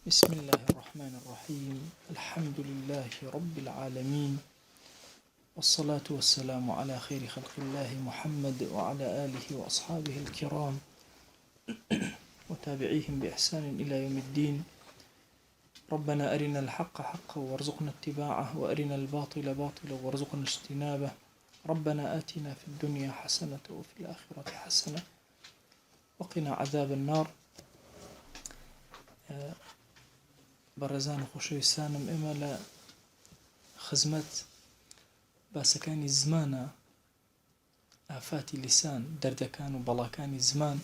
بسم الله الرحمن الرحيم الحمد لله رب العالمين والصلاة والسلام على خير خلق الله محمد وعلى آله وأصحابه الكرام وتابعيهم بإحسان إلى يوم الدين. ربنا أرنا الحق حقا وارزقنا اتباعه وأرنا الباطل باطلا وارزقنا اجتنابه. ربنا آتنا في الدنيا حسنة وفي الآخرة حسنة وقنا عذاب النار. بەڕێزان و خۆشەویستانم، ئێمە لە خزمەت باسەکانی زمانە، ئافاتی لیسان، دەردەکان و بەڵاکانی زمان.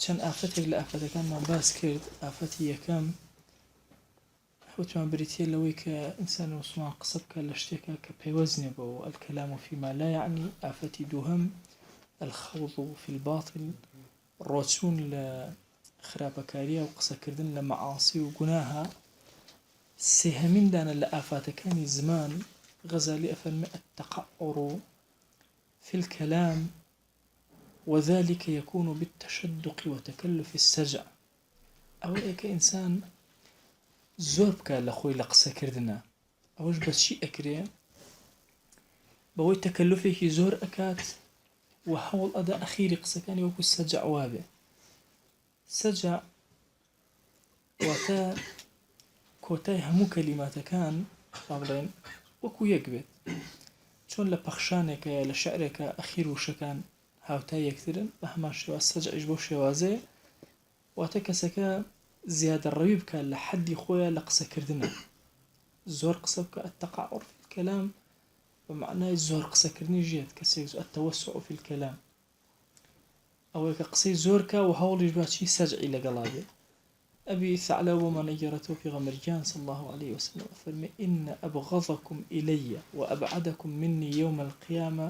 چەند ئافەتێک لە ئافەتەکانمان باس کرد. ئافەتی یەکەم وتمان بریتیە لەوەی کە ئینسان مسلمان قسە بکات لە شتێکە کە پەیوەزنێ بەوە، الکەلام فیما لا یعنی. ئافەتی دووهەم الخەوض فی الباطل، ڕۆچوون لە خراپەکاریە و قسەکردن لە مەعاسی و گوناها. سێهەمیندانە لە ئافاتەکانی زمان غەزالی ئەفەرمێ التقعر في الكلام وذلك يكون بالتشدق وتكلف السجع. ئەوەیە کە ئینسان زۆر بکات لە خۆی لە قسەکردنە. ئەوەش بەچی ئەکرێ؟ بەوەی تەکەلوفێکی زۆر ئەکات و هەوڵ ئەدا ئەخیری قسەکانی وەکو سەجع وابێ. سەجع واتە کۆتای هەموو کەلیماتەکان با بڵێن وەکو یەک بێت، چۆن لە پەخشانێکە لە شعرێکە ئەخیر وشەکان هاوتای یەکترن، بە هەمان شێوە سەجعیش بۆ شێوازەیە. واتە کەسەکە زیادە ڕەوی بکات لە حەدی خۆیان لە قسەکردنە، زۆر قسە بکات. التقعر في الكلام بەمعنای زۆر قسەکردنی ژێت، کەسێک التوسع في الكلام، ئەوەیە کە قسەی زۆر کا و هەوڵیش باچی سەجعی لەگەڵا بێ. ئەبی ثعلەبە مەنەگەرەتەوە پێغەمبەرگیان صلی الله عليه وسلم فەرمێ إن أبغضكم إلي وأبعدكم مني يوم القيامة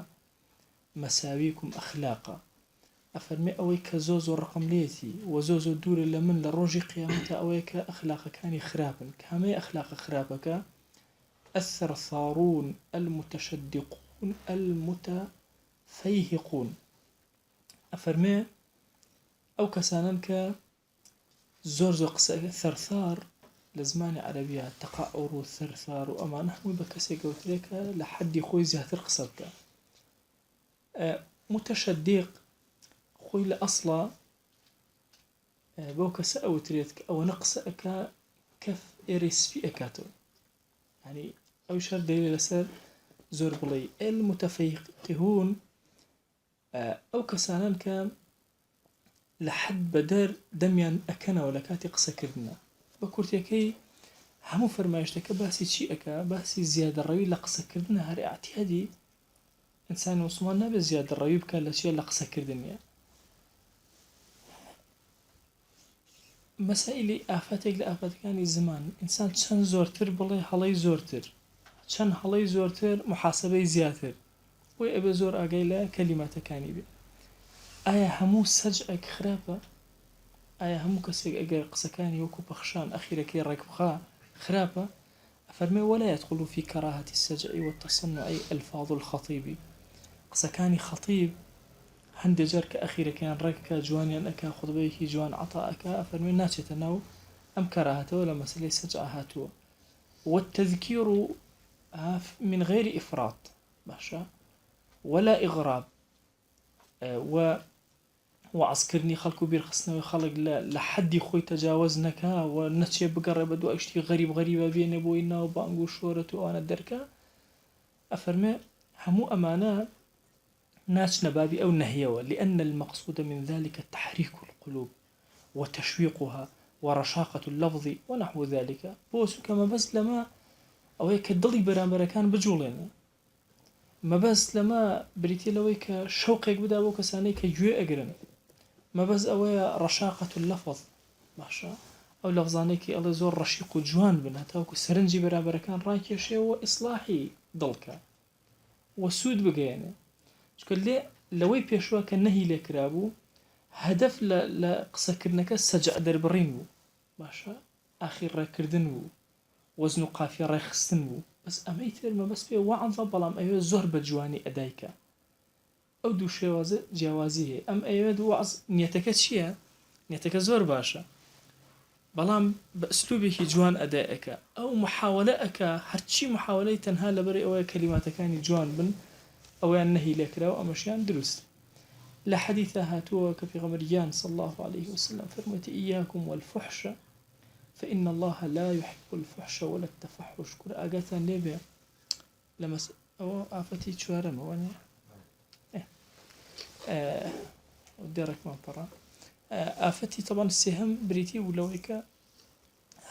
مساويكم أخلاقا. ئەفەرمێ ئەوەی کە زۆ زۆر ڕقم لێتی و زۆ زۆر دوورە لە من لە ڕۆژی قیامەتە ئەوەیە کە ئەخلاقەکانی خراپن. کامەی ئەخلاقە خراپەکە؟ الثرثارون المتشدقون المتفيهقون. ئەفەرمێ ئەو کەسانن کە زۆر زۆر قسە. ثەرثار لە زمانی عەرەبیە تەقەعر و ثەرثار و ئەمانە هەمووی بە کەسێک گەوترێکە لە حەدی خۆی زیاتر قسە بکە. متشدق خۆی لە ئەسڵا بەو کەسە ئەوترێت کە ئەوەنە قسە ئەکا کەف ئێرەی سپی ئەکاتەوە، یعنی ئەو شەر دەیرێ لەسەر زۆر بڵێ. المتفەیقهون ئەو کەسانن کە لە حەد بەدەر دەمیان ئەکەنەوە لە کاتی قسەکردنە. بە کورتەکەی هەموو فەرمایشتەکە باسی چی ئەکا؟ باسی زیادە ڕەوی لە قسەکردنە. هەر ئاعتیادی ئینسان مسلمان نابێت زیادە ڕەوی بکات لە چیە؟ لە قسەکردنیە. مەسائلی ئافاتێک لە ئافاتەکانی زمان، ئینسان چەند زۆرتر بڵێ هەڵەی زۆرتر، چەند هەڵەی زۆرتر محاسبەی زیاتر، بۆی ئەبێ زۆر ئاگای لە کەلیماتەکانی بێ. ئایا هەموو سەجعێک خراپە؟ ئایا هەموو کەسێک ئەگەر قسەکانی وەکو پەخشان ئەخیرەکەی ڕێکبخا خراپە؟ ئەفەرمێ ولا يدخل في كراهة السجع والتصنع ألفاظ الخطيب. قسەکانی خەتیب هەندێک جار کە ئەخیرەکەیان ڕێککە، جوانیان ئەکا، خوتبەیەکی جوان عەتا ئەکا، ئەفەرمێ ناچێتە ناو ئەم کەراهەتەوە لە مەسەلەی سەجع هاتووە. والتذكير من غير إفراط، باشا، ولا إغراب، وعسكرني خلق بيرخصنا خلق لە حەدی خۆی تەجاوز نەکا و نەچێ بگەڕێ بە دوای شتی غەریبە بێنێ بۆی ناو بانگ و شۆرەت و ئەوانە دەرکا. ئەفەرمێ هەموو ئەمانە ناچنە بابی ئەو نەهیەوە، لأن المقصود من ذلك تحريك القلوب وتشويقها ورشاقة اللفظ ونحو ذلك. بۆچ کە مەبەست لەمە ئەوەیە کە دڵی بەرامبەرەکان بجوڵێنە. مەبەست لەمە بریتیە لەوەی کە شەوقێک بدا بۆ کەسانەی کە گوێ ئەگرن. مەبەست ئەوەیە ڕەشاقەت اللەفظ، باشە، ئەو لەفزانێکی ئەڵێ زۆر ڕەشیق و جوان بن، هەتاوەکو سەرنجی بەرامبەرەکان ڕاکێشێەوە ئیسلاحی دڵکە و سوود بگەێنێ. چکە لەوەی پێشوە کە نەهی لێکرابوو هەدەف لە قسەکردنەکە سەجع دەربڕین بوو، باشە، ئاخیر ڕێکردن بوو، وەزن و قافیە ڕێخستن بوو. بەس ئەمەی تر مەبەست پێ وەعظە، بەڵام ئەوێ زۆر بە جوانی ئەدایکە. ئەو دوو شێوازە جیاوازی هەیە. ئەم ئەوێت وەعظ نیەتەکە چییە؟ نیەتەکە زۆر باشە، بەڵام بە ئەسلوبێکی جوان ئەدایەکە ئەو محاولە ئەکا هەرچی محاولەی تەنها لەبەر ئەوەیە کەلیماتەکانی جوان بن ئەویان نەهی لێکراوە ئەمەشیان دروست لە حەدیثە هاتووە کە پێغەمبەریان صلى الله عليه وسلم فرموویەتی إياكم والفحش فإن الله لا يحب الفحش ولا التفحش كل ئاگاتان لێبێ لەمەس ئەوە ئافەتی چوارەمەوە دێڕێکمان پەڕە ئافەتی طبعا سێهەم بریتی و لەوەی کە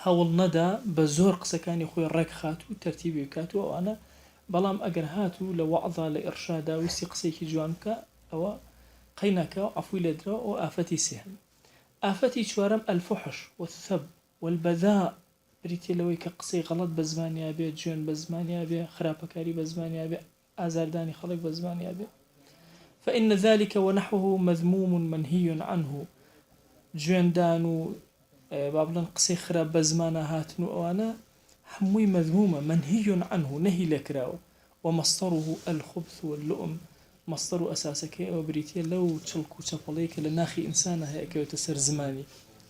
هەوڵ نەدا بە زۆر قسەکانی خۆی ڕێک خات و تەرتیبی بکات و ئەوانە بەڵام ئەگەر هاتوو لە وەعظا لە ئێرشادا ویستی قسەیەکی جوان بکە ئەوە قەینەکە و عەفوی لێدرەوە ئەو ئافەتی سێهەم ئافەتی چوارەم الفحش والثب والبذاء بریتێ لەوەی کە قسەی غەڵەت بە زمانیا بێ جوێن بە زمانیا بێ خراپەکاری بە زمانیا بێ ئازاردانی خەڵک بە زمانیا بێ فإن ذلك ونحوه مذموم منهي عنه جوێندان و با بڵێن قسەی خراپ بە زمانە هاتن و ئەوانە هەمووی مەذمومە منهي عنه نەهی لێکراوە ومصدره الخبث واللؤم مصدر و ئەساسەکەی ئەوە بریتە لەو چڵک و چەپەڵەیە کە لە ناخی ئینسانە هەیە کەوێتە سەر زمانی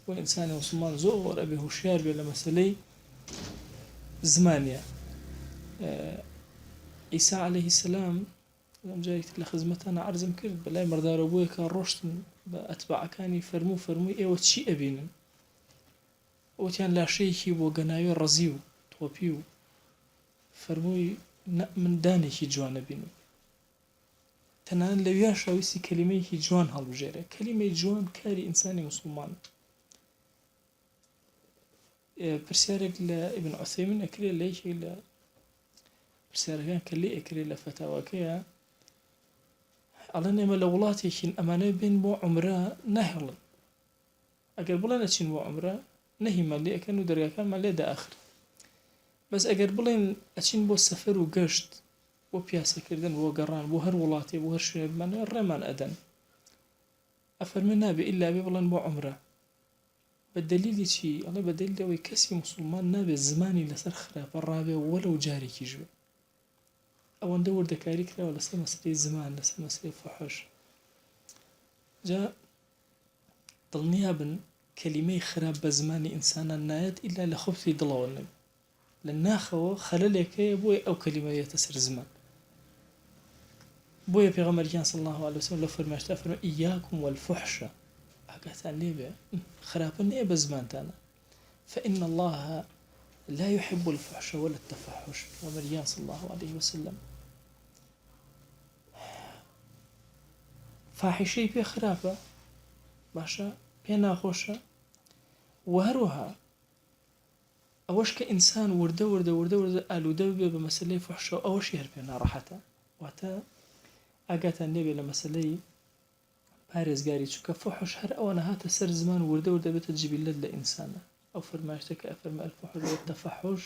و ئینسانی مسلمان زۆر ئەبێ هوشیار بێ لە مەسەلەی زمانیە عیسا عەلەیهی السەلام لەم جارێک لە خزمەتانە عەرزم کرد بەلای مەردارەبوویەکە ڕۆشتن بە ئەتباعەکانی فەرمووی ئێوە چی ئەبینن ئەوتیان لاشەیەکی بۆ گەناوی ڕەزی و تۆپی و فەرمووی من دانێکی جوانە بینم تەنانەت لەویا شاویستی کەلیمەیەکی جوان هەڵبژێرە کەلیمەی جوان کاری ئینسانی مسلمان پرسیارێک لە ئیبن عوسەیمین ئەکرێ لە یەکێک لە پرسیارەکان کە لێ ئەکرێ لە فەتاواکەیە ئەڵێن ئێمە لە وڵاتێکین ئەمانە بین بۆ عومرە ناهێڵن ئەگەر بڵێن ئەچین بۆ عومرە نەهیمان لێ ئەکەن و دەرگاکانمان لێ داخر بەس ئەگەر بڵێن ئەچین بۆ سەفەر و گەشت بۆ پیاسەکردن بۆ گەڕان بۆ هەر وڵاتێ بۆ هەر شوێنێ بمانەوە ڕێمان ئەدەن ئەفەرمێ نابێ ئیلا بێ بڵێن بۆ عومرە بە دەلیلی چی ئەڵێ بە دەلیل ئەوەی کەسی مسلمان نابێت زمانی لەسەر خراپە ڕابێ وەلەو جارێکیش بێ ئەوەندە وردەکاری کراوە لەسەر مەسەلەی زمان لەسەر مەسەلەی فەحش جا دڵنیا بن کەلیمەی خراپ بە زمانی ئینسانان نایەت ئیلا لە خۆبتی دڵەوە نەبێ لە ناخەوە خەلەلێکەیە بۆی ئەو کەلیمەیەتە سەر زمان بۆیە پێغەمبەریان صلی الله عليه وسلم لە فەرمایشتا فەرمووی إياكم والفحش ئاگاتان لێبێ خراپە نەیە بە زمانتانە فإن الله لا يحب الفحش ولا التفحش پێغەمبەریان صلی الله عليه وسلم فاحشەی پێ خراپە باشە پێ ناخۆشە و هەروەها ئەوەش کە ئینسان وردە ئالوودە بێ بە مەسەلەی فحشەوە ئەوەشی هەر پێ ناڕەحەتە واتە ئاگاتان لێبێ لە مەسەلەی پارێزگاری چونکە فحش هەر ئەوەنە هاتە سەر زمان وردە بێتە جبیلەت لە ئینسانە ئەو فەرمایشتە کە ئەفەرمێ الفحش والتفحش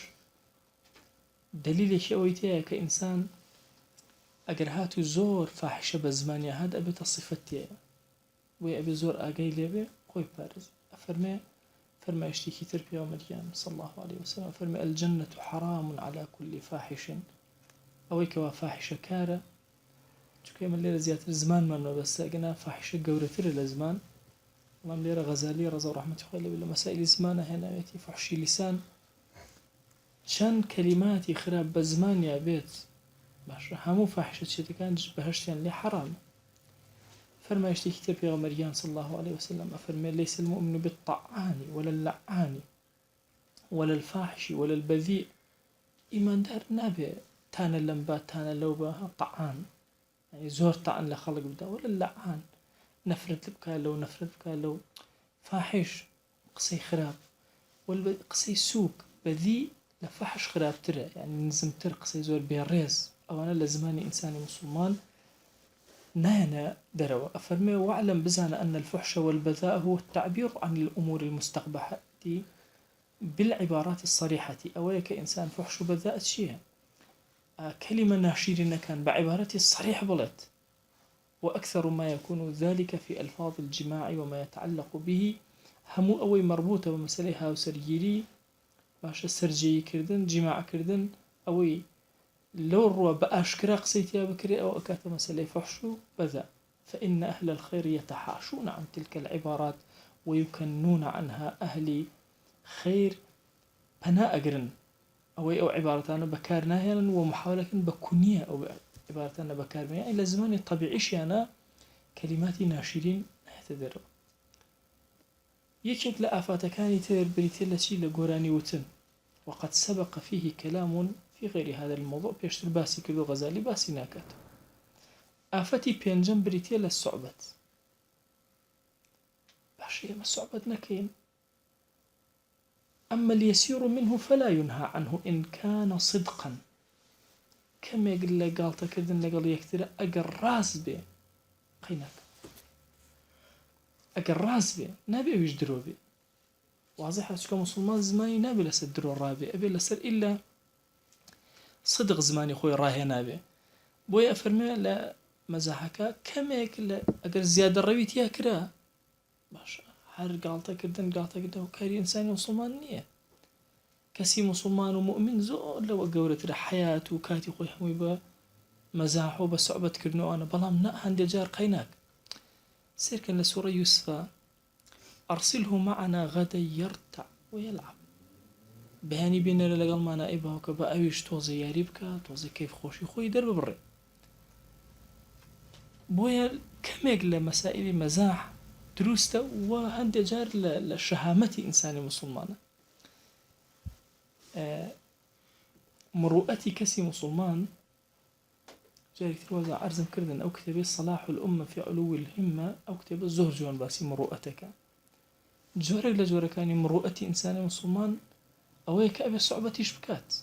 دلیلێکی ئەوەی تەیە کە ئینسان ئەگەر هاتوو زۆر فاحشە بە زمانیا هات ئەبێتە صفەتیە بۆیە ئەبێ زۆر ئاگای لێبێ خۆی پارێز ئەفەرمێ فەرمایشتێکی تر پێغەمبەریان صلی الله عليه وسلم ئەفەرمێ الجنة حرام على كل فاحش ئەوەی کەوا فاحشەکارە چونکە ئێمە لێرە زیاتر زمانمان مەبەستە ئەگەنا فاحشە گەورەترە لە زمان بەڵام لێرە غەزالی ڕەزا و ڕەحمەتی خۆی لەبێ لە مەسائیلی زمانە هێناوێتی فحشی لیسان چەند کەلیماتی خراپ بە زمانیا بێت باشە هەموو فاحشە چێتەکان بەهەشتیان لێ حرامە فرمایشتێکی تر پێغەمبەریان صلی الله عليه وسلم ئەفەرمێ ليس المؤمن بالطعان ولا اللعان ولا الفاحش ولا البذيء ئیماندار نابێ تانە لەم با تانە لەو با طعان يعني زۆر طعن لە خەڵک بدا ولا اللعان نەفرەت بکا لەو نەفرەت بکا لەو فاحش قسەی خراپ قسەی سووک بەذی لە فەحش خراپترە يعني نزمتر قسەی زۆر بێڕێز ئەوانە لە زمانی ئینسانی مسلمان نانا دروا أفرمي واعلم بزان أن الفحش والبذاء هو التعبير عن الأمور المستقبحة بالعبارات الصريحة أويك إنسان فحش وبذاء شيء كلمة ناشيرنا كان بعبارة الصريح بلت وأكثر ما يكون ذلك في ألفاظ الجماع وما يتعلق به همو أوي مربوطة بمسألة وسرجيري باش سرجي كردن جماع كردن أوي لو الروا بأشكرا قصيتيا بكري أو أكاث مسألة فحش بذا فإن أهل الخير يتحاشون عن تلك العبارات ويكنون عنها أهل خير بنا أجرن أو عبارتنا بكار ناهيا ومحاولة بكونية أو عبارتنا بكار يعني إلى زمان الطبيعي أنا كلمات ناشرين احتدر يكيك لآفات كاني تير بريتيلا شي لقراني وتن وقد سبق فيه كلام في غير هذا الموضوع بيشتر باسي كذو غزالي باسي ناكات آفتي بينجم بريتيلا الصعبت باشي ما الصعبت نكين أما اليسير منه فلا ينهى عنه إن كان صدقا كما يقول لك قالت كذا نقول يكتر أجر راس به قينك أجر راس به نبي يجدروا به واضح أشكال مسلمان زماني نبي لسدروا الرابع أبي لسر إلا صدق زماني خوي راهي نبي بوي أفرمي لا مزاحك كما يقول أجر زيادة الرويت يا كرا باش هر قالت كذا وكاري إنسان مسلمان نية كسي مسلمان ومؤمن زول لو قولت حياة وكاتي خوي حمي بمزاحه بصعوبة كرنو أنا بلام نا هندي جار قيناك سير كان لسورة يوسف أرسله معنا غدا يرتع ويلعب بهاني بينا لقل ما نائبه وكبا أويش توزي ياريبك توزي كيف خوشي خوي درب بري بويا كميك لمسائل مزاح دروسته وهندي جار لشهامة إنسان مسلمان مروءتي كسي مسلمان جاري تروزع عرزم كردن أو كتابي صلاح الأمة في علو الهمة أو كتابي الزهر جوان باسي مروءتك جورك لجوركاني مروءتي إنسان مسلمان أو كأبي صعوبتي شبكات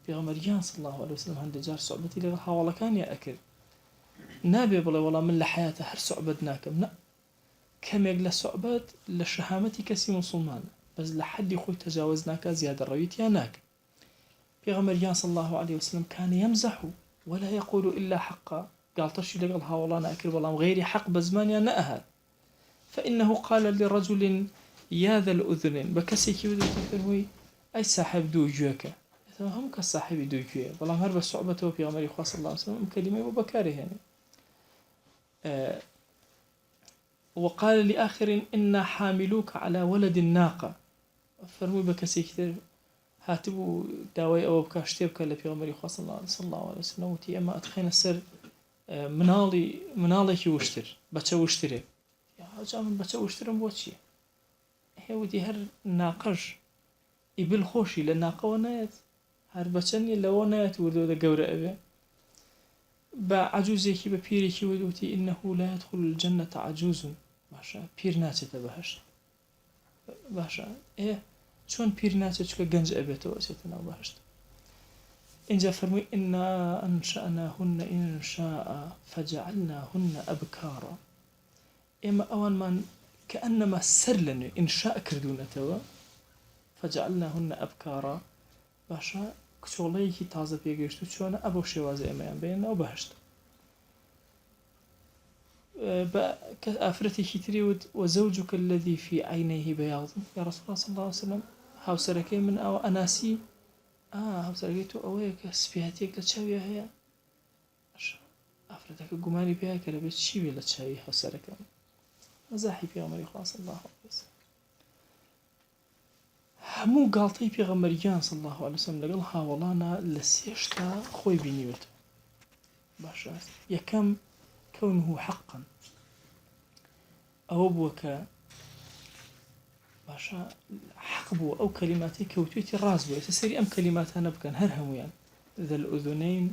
في غمريان صلى الله عليه وسلم عند جار صعوبتي لغا حوالا كان يأكل نابي بلا والله من لحياته هر صعوبتناكم لا كم يقل صعوبات لشهامتي كسي مسلمان بس لحد يخوي تجاوزناك زيادة الرويت ياناك في غمريان صلى الله عليه وسلم كان يمزح ولا يقول إلا حقا قال تشي لقل حوالا نأكل والله غيري حق بزمان يا نأهل فإنه قال لرجل يا ذا الأذنين بكسيكي ودو تفرمي أي صاحب دو جوكا هم كصاحب دو جوكا والله هرب صعوبته في غمري خاص الله عليه وسلم كلمة وبكاره يعني وقال لآخر إنا حاملوك على ولد الناقة فرمي بكسيكي هاتبو داوي أو بكاشتيبك اللي في غمري خاص الله صلى الله عليه وسلم وتي أما أتخين السر منالي كي وشتر بچه وشتره يا جامن بچه وشترم بوچي هي ودي هر ناقش يبل خوشي لناقة ونايت هر بچني لو نايت ودو دا قورة أبي بعجوزي كي ببيري كي ودوتي إنه لا يدخل الجنة عجوز باشا بير ناتي بهشت باشا إيه شون بير ناتي چكا گنج أبيتو وشتنا بهشت إنجا فرمي إنا أنشأناهن إن شاء فجعلناهن أبكارا إما أوان من كأنما سر لنا إنشاء كردونة توا فجعلناهن أبكارا باشا كشولي كي تازة بيجيشتو شونا أبو شوازي أميان بينا وبهشت أفرتي كتري وزوجك الذي في عينيه بياض يا رسول الله صلى الله عليه وسلم هاو سركي من أو أناسي هاو سركيتو أويك سفيهاتيك لتشاوية هي أفرتك قماني بها كلبت شيبي لتشاوية هاو سركي مزاحي في غمري خاص الله عليه وسلم همو قالطي في غمريان صلى الله عليه وسلم لقلها والله أنا لسيشتا خوي بنيوته باشا يكم كونه حقا أو بوكا باشا حقبو أو كلماتي كوتيتي رازبو يتسري أم كلماتها نبكا هرهم يعني ذا الأذنين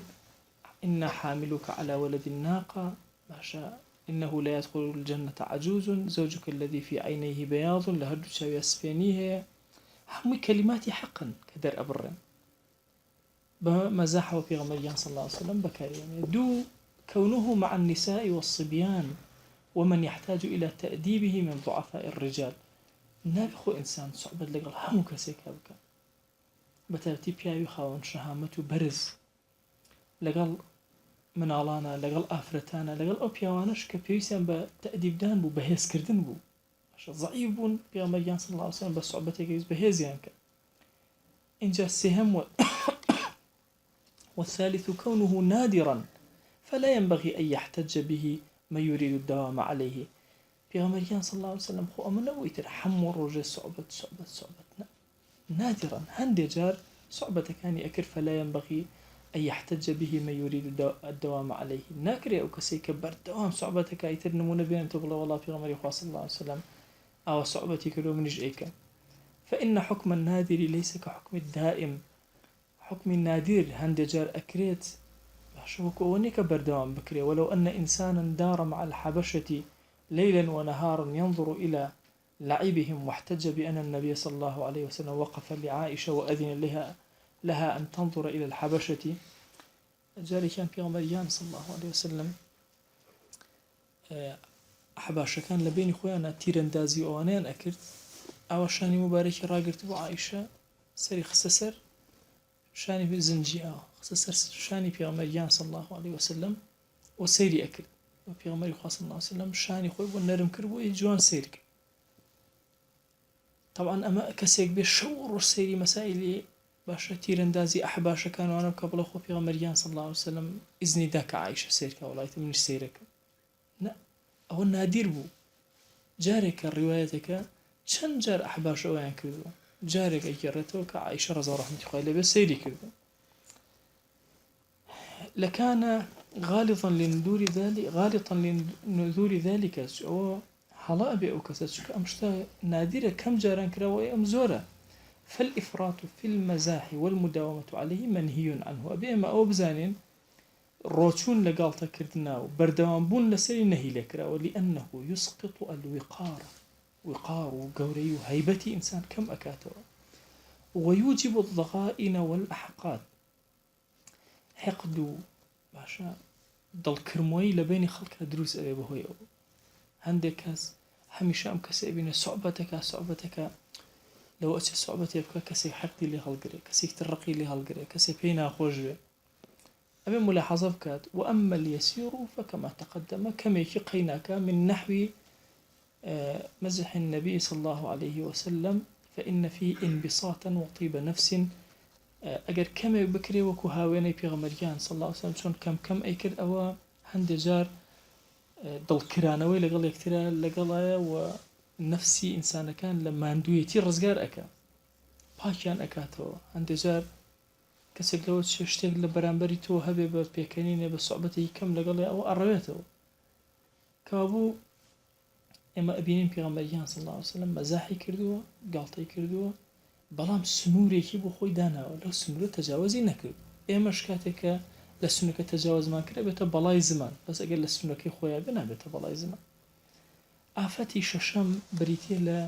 إنا حاملك على ولد الناقة باشا إنه لا يدخل الجنة عجوز زوجك الذي في عينيه بياض لهرد شوية سفينيه همي كلماتي حقا كدر أبرن بمزاحه في غمريان صلى الله عليه وسلم بكاري يعني دو كونه مع النساء والصبيان ومن يحتاج إلى تأديبه من ضعفاء الرجال نابخو إنسان صعبت لقل همو كسيك هبكا بترتي بياوي خاون شهامته برز لقل مناڵانە لەگەڵ ئافرەتانە لەگەڵ ئەو پیاوانەش کە پێویستیان بە تەئدیبدان بوو بەهێزکردن بوو ضعیف بوون پێغەمبەریان صلی الله علیه وسلم بە سوحبەتێک ویست بەهێزیان کرد اینجا سێهەم والثالث كونه نادرا فلا ينبغي أن يحتج به من يريد الدوام عليه پێغەمبەریان صلی الله علیه وسلم خۆ ئەمە نەبووی تر هەموو ڕۆژێ سوحبەت نادرا هندي جار صعبة كان أكر فلا ينبغي أن يحتج به من يريد الدوام عليه ناكري أو كسي كبر دوام صعبتك أي ترنمون بين تقول والله في غمر صلى الله عليه وسلم أو صعبتي كلو من جئك فإن حكم النادر ليس كحكم الدائم حكم النادر هندي جار أكريت شوك ونيك بردوام بكري ولو أن إنسانا دار مع الحبشة ليلا ونهارا ينظر إلى لعبهم واحتج بأن النبي صلى الله عليه وسلم وقف لعائشة وأذن لها أن تنظر إلى الحبشة جاري كان في غمريان صلى الله عليه وسلم حباشة كان لبين خويانا تيرندازي أوانيان أكرد أو شاني مبارك راقرت بو عائشة سري خسسر شاني في الزنجي خسسر شاني في غمريان صلى الله عليه وسلم وسيري أكرد وفي غمري صلى الله عليه وسلم شاني خوي والنرم كربو يجوان سيرك طبعا أما كسيك بشور والسيري مسائلي باشا تيرندازي أحباشا كانوا أنا قبل أخو في غمريان صلى الله عليه وسلم إذني داك عائشة سيرك والله من سيرك لا أو النادر بو جارك الروايتك شن جار أحباش أوان كذو جارك أجرته كعائشة رضي الله عنها قال بس سيري كذو لكان غالطا لنذور ذلك أو حلاء بأوكسات أمشتا نادرة كم جاران كراوي أمزورة فالإفراط في المزاح والمداومة عليه منهي عنه أبيما أو بزانين روتون لقالتا كردناو بردوان بون لسري نهي لكراو لأنه يسقط وقار وقوري وهيبة إنسان كم أكاته ويوجب الضغائن والأحقاد حقد باشا ضل كرموي لبين خلق دروس أبي بهوي عندك كاس هميشه أم كسي بين صعبتك لو أتي صعبتي يبقى كسي حقدي اللي هالقري كسي ترقي اللي هالقري كسي بينا خوجه أبي ملاحظة بكات وأما اليسير فكما تقدم كما يقيناك من نحو مزح النبي صلى الله عليه وسلم فإن فيه انبساطا وطيب نفس أجر كما بكري وكهاويني بيغمريان صلى الله عليه وسلم شون كم أيكر أو هند جار ضل كرانوي لقل يكترا لقل ونفسي إنسان كان لما عنده رزقار أكا باكيان أكاتو هند جار كسك لو تشتغل لبرانبري تو هبه ببيكنينه بصعوبته كم لقل أو أرويته كابو اما ابینین پیغمبریان صلی الله علیه وسلم مزاحی کردووە گاڵتەی کردووە بەڵام سنوورێکی بۆ خۆی داناوە لەو سنوورە تەجاوزی نەکرد ئێمەش کاتێکە لە سنوورەکە تەجاوزمان کرد بێتە بەڵای زمان بەس ئەگەر لە سنوورەکەی خۆیان بنابێتە بەڵای زمان ئافەتی شەشەم بریتیە لە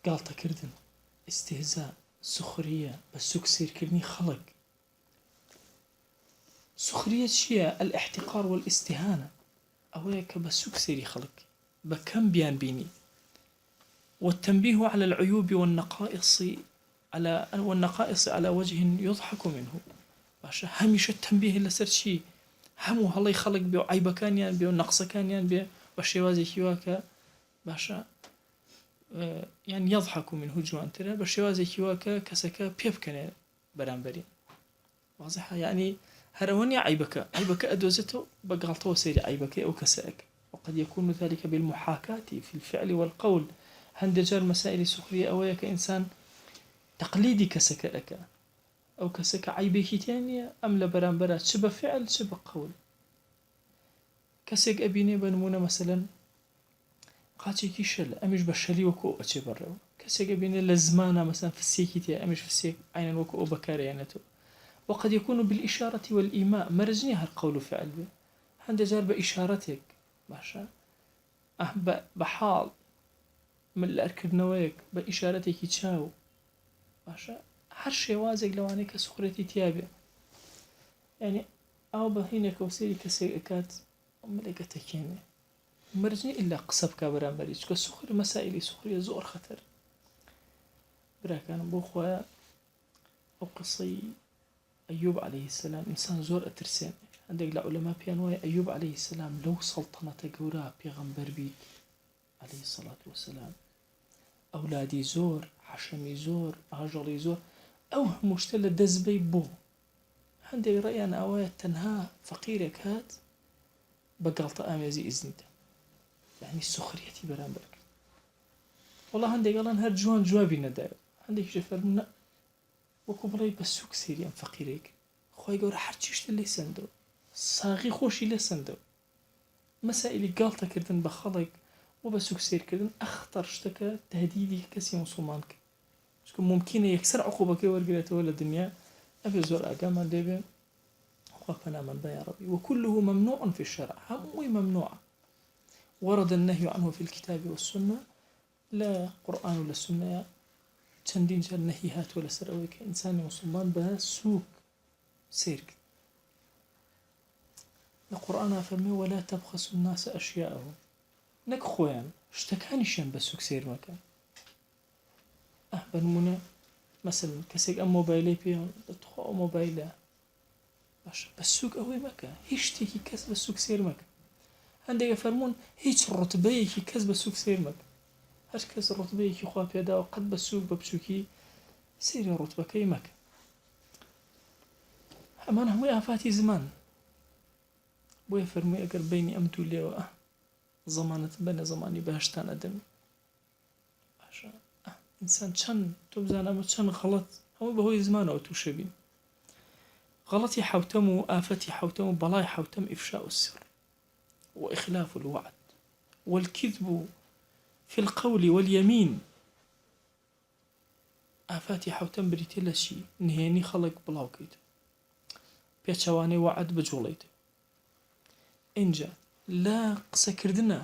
گاڵتەکردن استهزاء سخرية بسوك سيركرني خلق سخرية شيء الاحتقار والاستهانة أويك بسوك سيري خلق بكم بيان بيني والتنبيه على العيوب والنقائص على وجه يضحك منه باشا هميش التنبيه لسر شيء همو هالله يخلق بيو عيب كانيان بيو نقص كانيان بيو بشيوازي كيواكا باشا يعني يضحك منه جوان ترى بشيوازي كيواكا كسكا بيبكنا برانبرين واضحة يعني هروني عيبك أدوزته بقالته وسيري عيبك أو كساك وقد يكون ذلك بالمحاكاة في الفعل والقول هندجار مسائل سخرية أويا كإنسان تقليدي كسكأك أو كسك عيبك تانية أم لبرانبرات شبه فعل شبه قول كسك أبيني بنمونة مثلا قاتي كيشل أمش بشلي وكو أتي برو كسك أبيني لزمانة مثلا في السيكي تي أمش في السيك عينا وكو بكاريانته وقد يكون بالإشارة والإيماء مرزني هالقول فعل به هندجار بإشارتك باشا بحال من الأركرنويك بإشارتك يتشاو باشا هر شوازك لواني كسخرتي تيابي يعني أو بهينك وسيري كسيكات ملكتك يعني مرجني إلا قصب كابران بريج كسخر مسائلي سخرية زور خطر برا كان بوخوا أو قصي أيوب عليه السلام إنسان زور أترسين عندك العلماء بيانوي أيوب عليه السلام لو سلطنة جورا بيغمبر بيت عليه الصلاة والسلام أولادي زور حشمي زور أهجلي زور أو مشتلة دزبي بو عندك رأينا أوية تنها فقيرك هات بقالت آميزي إذنته يعني السخرية برامبرك والله هەندێک گەڵان هەر جوان جوابی نەدایەوە، هەندێکیش فەرموون وەکو بڵێ بە سووک سێریان فەقیرێک خۆی گەورە هەرچی شتە لێ سەندەوە، ساغی خۆشی لێ سەندەوە. مەسائلی گاڵتەکردن بە خەڵک و بە سووک سێرکردن ئەخطەر شتەکە تهدیدی کەسی موسڵمان کرد، چونکە ممکنە یەکسەر عقوبەکەی وەرگێتەوە لە دنیا. ئەبێ زۆر ئاگامان لێبێ، خوا پەنامان بە یا ربی. وكله ممنوع في الشرع، هەمووی ممنوعە. ورد النهي عنه في الكتاب والسنة، لا قرآن ولا سنة چەندین جار نەهی هاتووە لەسەر ئەوەی کە ئینسانی موسڵمان بە سووک سیر کرد. لە قورئانە فەرمێ ولا تبخسوا الناس أشياءهم، نەک خۆیان شتەکانیشیان بە سووک سیر مەکەن. بە نمونە مەسەڵەن کەسێک ئەم مۆبایلەی پێ دەتخوا ئەو مۆبایلە باشە بە سووک ئەوەی مەکە، هیچ شتێکی کەس بە سووک سیر مەکە. هەندێکە فەرموون هیچ ڕوتبەیەکی کەس بە سووک سیر مەکە، هەر کەس ڕوتبەیەکی خوا پێداوە قەت بە سووک بە بچووکی سیری ڕوتبەکەی مەکە. ئەمان هەمووی ئافاتی زمان. بۆیە فەرمووی ئەگەر بینی ئەم دوو لێوە زەمانت بەنە زەمانی بەهشتان ئەدەمی. باشە ئینسان چەند تۆ بزانە ئەمە چەند غەڵەت هەمووی بەهۆی زمانەوە تووشە بین. غەڵەتی حەوتەم و ئافەتی حەوتەم و بەڵای حەوتەم ئیفشاء السر وإخلاف الوعد والكذب في القول واليمين. ئافاتی حەوتەم بریتێ لە چی؟ نهێنی خەڵک بڵاوکەیت، پێچەوانەی وعد بجوڵیت. اینجا لە قسەکردنە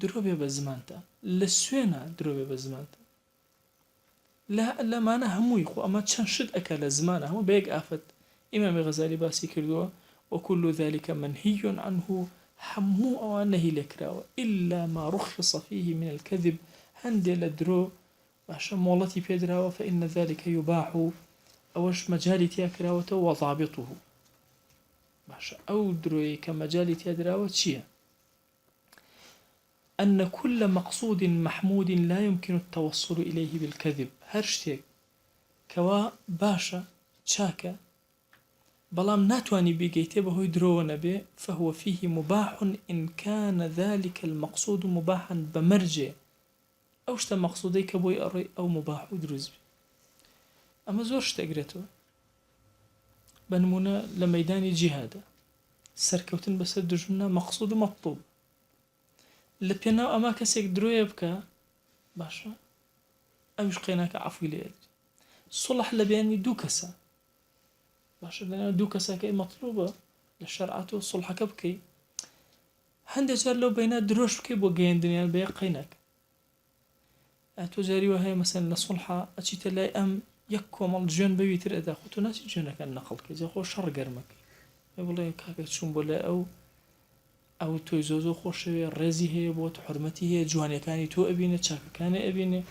درۆ بێ بە زمانتە، لە سوێنە درۆ بێ بە زمانتە، لەمانە هەمووی خۆ ئەمە چەند شت ئەکە لە زمانە هەموو بە یەک ئافەت. ئیمامی غەزالی باسی کردووە وكل ذلك منهي عنه، هەموو ئەوان نەهی لێکراوە إلا ما رخص فيه من الكذب، هەندێ لە درۆ باشە مۆڵەتی پێدراوە فإن ذلك يباح، ئەوەش مەجالی تیا کراوەتەوە وضابطه. باشە ئەو درۆی کە مەجالی تیا دراوە چییە؟ أن كل مقصود محمود لا يمكن التوصل إليه بالكذب، هەر شتێک کەوا باشە چاکە بەڵام ناتوانانی بێگەیتێ بەهۆی درۆوە نەبێ فهو فيه مباح إن كان ذلك المقصود مباحا بمرجێ، ئەو شتە مەقصودەی کە بۆی ئەڕێی ئەو مباح و دروست بێ. ئەمە زۆر شتێگرێتەوە. بە نمونە لە مەیدانی جیهادە سەرکەوتن بەسەر دژمنە مەقصود و مەطلوب. لە پێناو ئەما کەسێک درۆیە بکە باشە ئەوش قێناکە عەفوی لێ ئەدرێ. سوڵح لە بینی دوو کەسە باشە لەناو دوو کەسەکەی مەطلوبە لە شەرعەتەوە سوڵحەکە بکەی، هەندێک جار لەو بەینە درۆش بکەی بۆ گەیاندنیان بە یەک قەیناک. تۆ جاری وە هەیە مەسەن لە سوڵحە ئەچیتە لای ئەم یەک کۆمەڵ جوێن بەوی تر ئەدا، خۆ تۆ ناچی جوێنەکان نەقڵکەی جا خۆ شەڕ گەرمەکەی بڵێ کاکە چوون بۆ لای ئەو تۆی زۆ خۆشەوێ ڕێزی هەیە بۆ تۆ حورمەتی هەیە جوانەکانی تۆ ئەبینێ چاکەکانی ئەبینێ،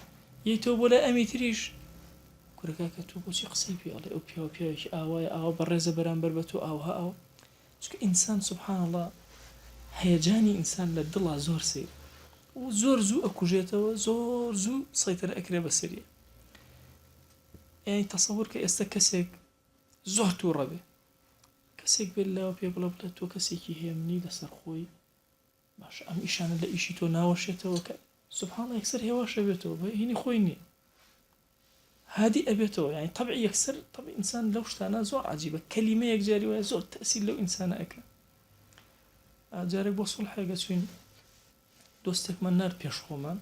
یەی تۆ بۆ لای ئەمی تریش کورەکە تۆ بۆچی قسەی پێڵێ ئەو پیاوە پیاوێکی ئاوایە ئاوا بەڕێزە بەرامبەر بە تۆ ئاوها ئەو چکە ئینسان سوبحان الله هەیەجانی ئینسان لە دڵا زۆر سیر و زۆر زوو ئەکوژێتەوە، زۆر زوو سەیتر ئەکرێ بەسەریە. یعنی تەسەوور کە ئێستا کەسێک زۆر تووڕە بێ، کەسێک بێت لەوە پێ بڵێ بڵێ تۆ کەسێکی هێمنی لەسەر خۆی باش ئەم ئیشانە لە ئیشی تۆ ناوەشێتەوە کە سوبحان الله یەکسەر هێواشە بێتەوە بە هینی خۆی نییە هادی ئەبێتەوە. یعنی طبعی یەکسەر طبعی ئینسان لەو شتانە زۆر عەجیبە، کەلیمە یەکجاری وایە زۆر تەئسیر لەو ئینسانە ئەکە. جارێک بۆ سوڵحێکە چوین دۆستێکمان نار پێش خۆمان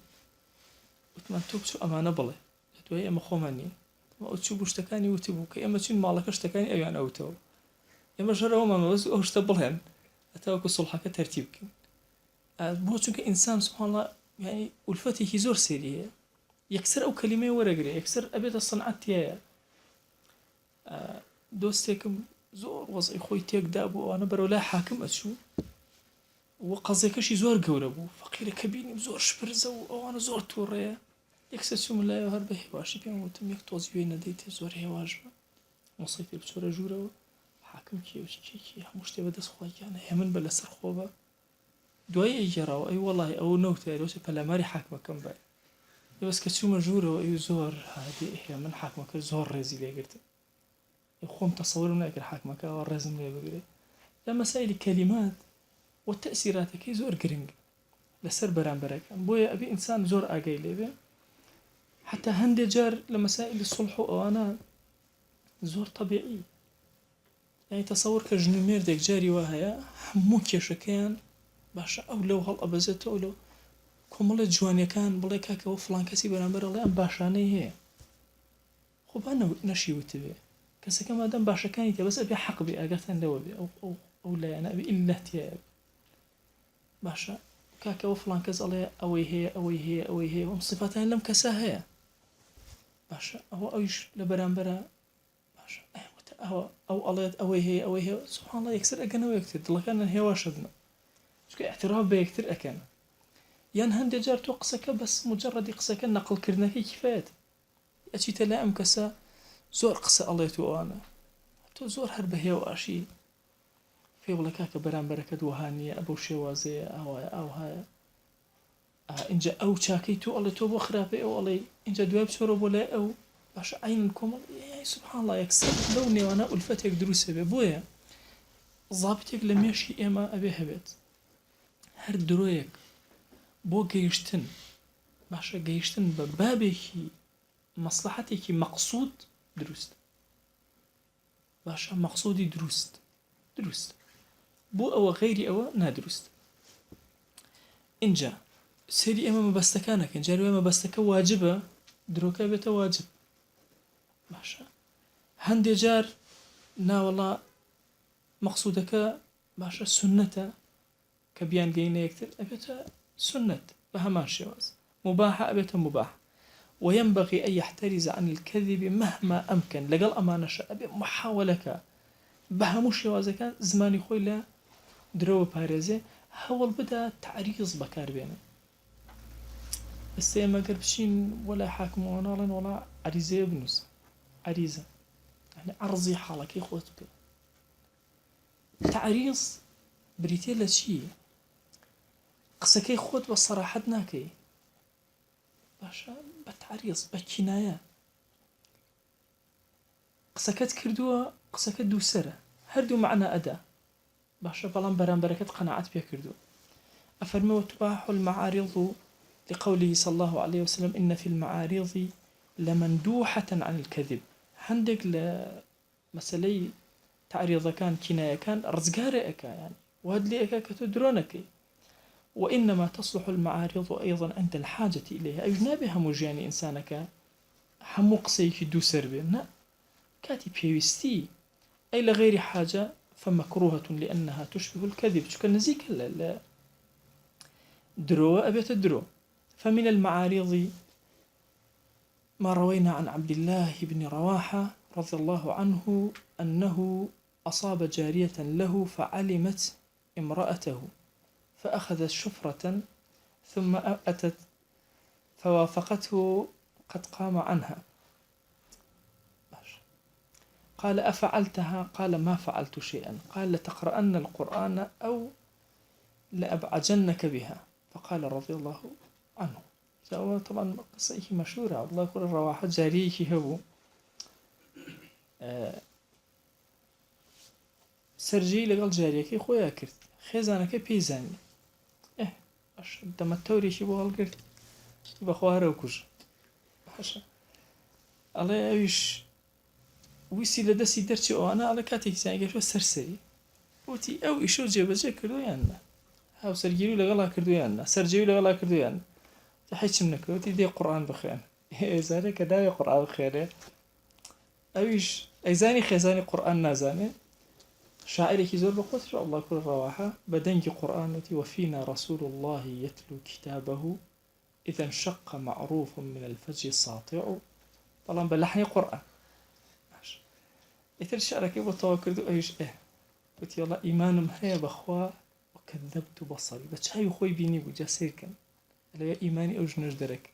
وتمان تۆ بچوو ئەمانە بڵێ لە دوای ئەمە خۆمان نییە ئەو چوو بوو شتەکانی وتی بوو کە ئێمە چین ماڵەکە شتەکانی ئەویان ئەوتەوە ئێمە ژەرەوەمان بەس ئەو شتە بڵێن هەتاوەکو سوڵحەکە تەرتیب بکەین. بۆ چونکە ئینسان سوبحان الله یعنی ئولفەتێکی زۆر سێری هەیە، یەکسەر ئەو کەلیمەی وەرەگرێ یەکسەر ئەبێتە سەنعەت تایە. دۆستێکم زۆر وەزعی خۆی تێکدا بوو ئەوانە بەرەو لای حاکم ئەچوو و قەزێکەشی زۆر گەورە بوو، فەقیرەکە بینیم زۆر شپرزە و ئەوانە زۆر تووڕەیە. یەکسەر چووم لایەوە هەر بە هێواشی پێم وتم یەک تۆز گوێی نەدەیتێ زۆر هێواش بە مۆسیقی بچۆرە ژوورەوە حاکم کێوکی هەموو شتێ بەدەست خۆیانە هێمن بە لەسەر خۆ بە دوای ئەیگەڕاوە ئەی وەڵی ئەو نەوتێرەوە پەلاماری حاکمەکەم بە بەس کە چوومە ژوورەوە ئەی زۆر هادی هێمن حاکمەکە زۆر ڕێزی لێگرتن خۆم تەسەورم ناکرد حاکمەکە ئەوە ڕێزم لێ بگرێت. لە مەسائلی کەلیمات و تەئسیراتەکەی زۆر گرنگ لەسەر بەرامبەرەکان بۆیە ئەبێ ئینسان زۆر ئاگای لێبێ حتا هەندێک جار لە مەسائلی سڵح و ئەوانە زۆر طبیعی یعنی تەسەوەر کە ژن و مێردێک جاری وا هەیە هەموو کێشەکەیان باشە ئەو لەو هەڵ ئەبەزێتەوە لەو کۆمەڵە جوانیەکان بڵێ کاکەەوە فڵان کەسی بەرامبەر ئەڵێ ئەم باشانەی هەیە خۆ با نەشی وتبێ کەسەکە مادەم باشەکانی تێ بەس ئەبێ حەق بێ ئاگاتان لەوە بێ ئەو لایەنە ئەبێ ئیلەتیایە باشە کاکەەوە فڵان کەس ئەڵێ ئەوەی هەیە ئەوەی هەیە ئەوەی هەیە ئەم سفاتیان لەم کەسە هەیە باشە ئەویش لە بەرامبەرە باشە ئەو ئەڵێت ئەوەی هەیە ئەوەی هەیە سوبحان الله یەکسەر ئەگەنەوە یەکتر دڵەکانیان هێواشە بنە چونکە احترام بە یەکتر ئەکەن یان هەندێک جار تۆ قسەکە بەس مجەڕەدی قسەکە نەقڵکردنەکەی کفایەت ئەچیتە لای ئەم کەسە زۆر قسە ئەڵێت و ئەوانە تۆ زۆر هەر بە هێواشی پێ بڵێ کاکە بەرامبەرەکەت وەها نییە ئەبەو شێوازەیە ئەوایە ئەوهایە اینجا ئەو چاکەی تۆ ئەڵێ تۆ بۆ خراپەی ئەو ئەڵێ اینجا دوای بچۆرە بۆ لای ئەو باشە عینن کۆمەڵ سوبحان الله یەکسەر لەو نێوانە ئولفەتێک دروستە بێ بۆیە ضابطێک لە مێشی ئێمە ئەبێ هەبێت هەر درۆیەک بۆ گەیشتن باشە گەیشتن بە بابێکی مەسلحەتێکی مەقسوود دروست باشە مەقسوودی دروست بۆ ئەوە غەیری ئەوە نادروست اینجا سەیری ئێمە مەبەستەکانەکەن جارێ مەبەستەکە واجبە درۆکە بێتە واجب باشە هەندێک جار ناوەڵا مەقسوودەکە باشە سنەتە کە بیان گەینە یەکتر ئەبێتە سنت بە هەمان شێواز مباحە ئەبێتە مباح وينبغي أن يحترز عن الكذب مهما أمكن لقل أمانة أبي محاولك بهمو شێوازەکان زمانی خۆی لە درەوە پارێزێ هەوڵ بدە تعریز بەکار بێنێ ئێستا ئێمە گەر بچین وەلای حاکمەوەناڵێن وەڵا عەریزەیە بنووس عەریزە یعنی عەرزی حاڵەکەی خۆت بکە تعریز بریتێ لە چی قسەکەی خۆت بە سەراحەت ناکەی باشە بە تعریز بە کینایە قسەکەت کردووە قسەکە دووسەرە هەردوو معنە ئەدا باشە بەڵام بەرامبەرەکەت قەناعەت پێ کردووە أفرمي وتباح المعارض لقوله صلى الله عليه وسلم إن في المعارض لمندوحة عن الكذب هندك لمسألة تعريض كان كناية كان رزقارة أكا يعني وهاد لي أكا كتدرونك وإنما تصلح المعارض أيضا عند الحاجة إليها أجنابها هموجاني إنسانك همو قصيك دو سربين كاتي بيوستي أي لغير حاجة فمكروهة لأنها تشبه الكذب شكا نزيك لا درو أبيت الدرو فمن المعارض ما روينا عن عبد الله بن رواحة رضي الله عنه أنه أصاب جارية له فعلمت امرأته فأخذت شفرة ثم أتت فوافقته قد قام عنها قال أفعلتها؟ قال ما فعلت شيئا قال لتقرأن القرآن أو لأبعجنك بها فقال رضي الله عنه طبعا قصة مشهورة عبد الله يقول الرواحة جاريه هو سرجي لقل جاريك خويا كرت خێزانەکە پێیزانی دەمەتەورێکی بۆ هەڵگرت بەخوارە و کوژ باشە ئەڵێ ئەویش ویسی لە دەستی دەرچی ئەوانە ئەڵێ کاتێکی زانیگەشوە سەرسەری وتی ئەو ئیشە جێبەجێ کردویاننا هاوسەرگیری لەگەڵا کردویاننا سەرجەوی لەگەڵا کردویان هیچم نەکردوتی دێ قورئان بخوێن ئێزارێ کە داوێ قورئان بخوێنێ ئەویش ئەیزانی خێزانی قورئان نازانێ شاعرێکی زۆر بەخۆتش الله کوڕ ڕەواحە بە دەنگی قورئان وتی وفينا رسول الله يتلو كتابه إذا انشق معروف من الفجر ساطع بەڵام بە لەحنی قورئان ئیتر شعرەکەی بۆ تەواو کردو ئەویش وتی وەڵا ئیمانم هەیە بەخوا وكذبت بصري بە چاوی خۆی بینی بوو جا سیرکەن لەوێ ئیمانی ئەو ژنەش دەرەکە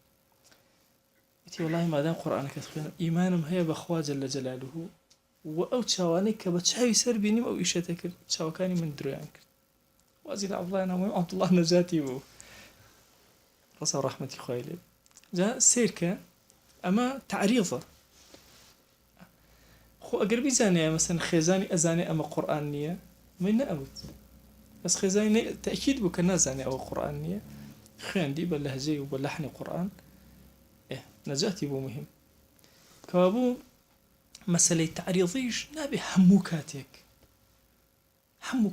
وتی وەڵاهی مادام قورئانەکەت خوێنم ئیمانم هەیە بەخوا جەل جەلالوه و ئەو چاوانەی کە بە چاوی سەر بینیم ئەو ئیشەتە کرد چاوەکانی من درۆیان کرد وازی لە عەبدوڵڵای ناوەی عەبدوڵڵا نەجاتی بوو ڕەسا و ڕەحمەتی خوای لێ جا سیرکە ئەمە تعریضە خۆ ئەگەر بیزانێ مەسەن خێزانی ئەزانێ ئەمە قورئان نییە من نەئەوت بەس خێزانی تەکید بوو کە نازانێ ئەوە قورئان نییە خوێندی بە لەهجەی و بە لەحنی قورئان نەجاتی بۆ مهم کەوابوو مەسەلەی تعریضیش نابێ هەموو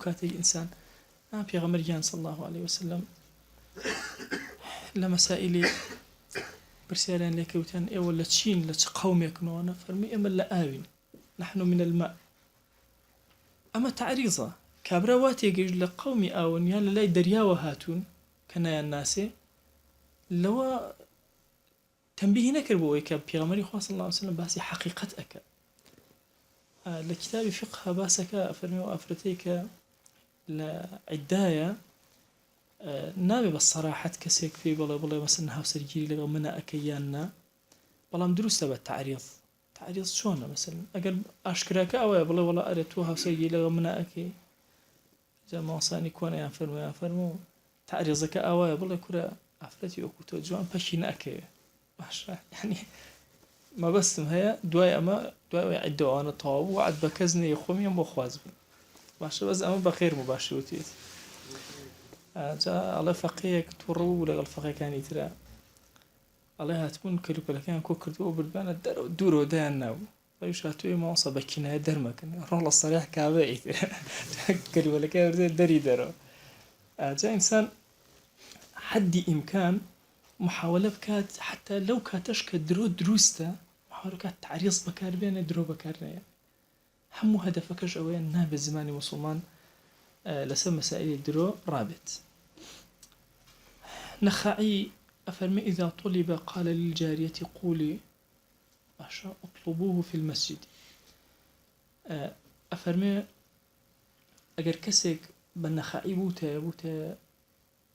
کاتێک ئینسان پێغەمبەریان صلی الله عليه وسلم لە مەسائلی پرسیاریان لێکەوتیان ئێوە لە چین لە چ قەومێکنەوە فەرمی ئێمە لە ئاوین نحن من الماء ئەمە تعریضە کابرا وا تێگەیشت لە قەومی ئاون یان لە لای دەریاوە هاتوون کە نایان ناسێ لەوە تەنبیهی نەکرد بۆ ئەوەی کە پێغەمبەری خوا صلی الله عليه وسلم باسی حەقیقەت ئەکات لە کتابی فقه باسەکە فەرمی و ئافرەتەی کە لە عیددایە نابێ بە سەراحەت کەسێک پێی بڵێ مەسەن هاوسەرگیری لەگەڵ منە ئەەکەی یان نا بەڵام دروستە بە تعریض چۆنە مەسەن ئەگەر ئاشکراکە ئەوەیە بڵێ وەڵا ئەرێ تۆ هاوسەرگیری لەگەڵ منە ئەەکەی جا ماوەسانی کۆنەیان فەرموویان تعریضەکە ئەوەیە بڵێ کورە ئافرەتی وەکو تۆ جوان پەشی نەئەکەوێ باشە یعنی مەبەستم هەیە دوای عیددەوانە تەواو وعد بە کەس نەیە خۆمیان بۆ خواز بن باشە بەس ئەمە بەخێر مباشر وتێت جا ئەڵێ فەقێیەک تووڕوو لەگەڵ فەقێکانی ترە ئەڵێ هاتبوون کەلوپەلەکەیان کۆ کردووە بردبانە دەرەوە دوورەوە دایان نابوو بەویش هاتووی ماوەسە بە کینایە دەرمەکەن ڕۆڵ لە سەریح کابەی کەلوپەلەکەی وردێ دەری دەرەوە جا ئینسان حەدی ئیمکان محاولە بکات حتى لەو کاتەش کە درۆ دروستە محاولە بکات تعریض بەکاربێنێ درۆ بەکارنەیە هەموو هەدەفەکەش ئەوەیە نابێت زمانی موسڵمان لەسەر مەسائلی درۆ ڕابێت نەخاعی أفرمي إذا طلب قال للجارية قولي باشا اطلبوه في المسجد أفرمي أجر كسك بالنخاعي بوتا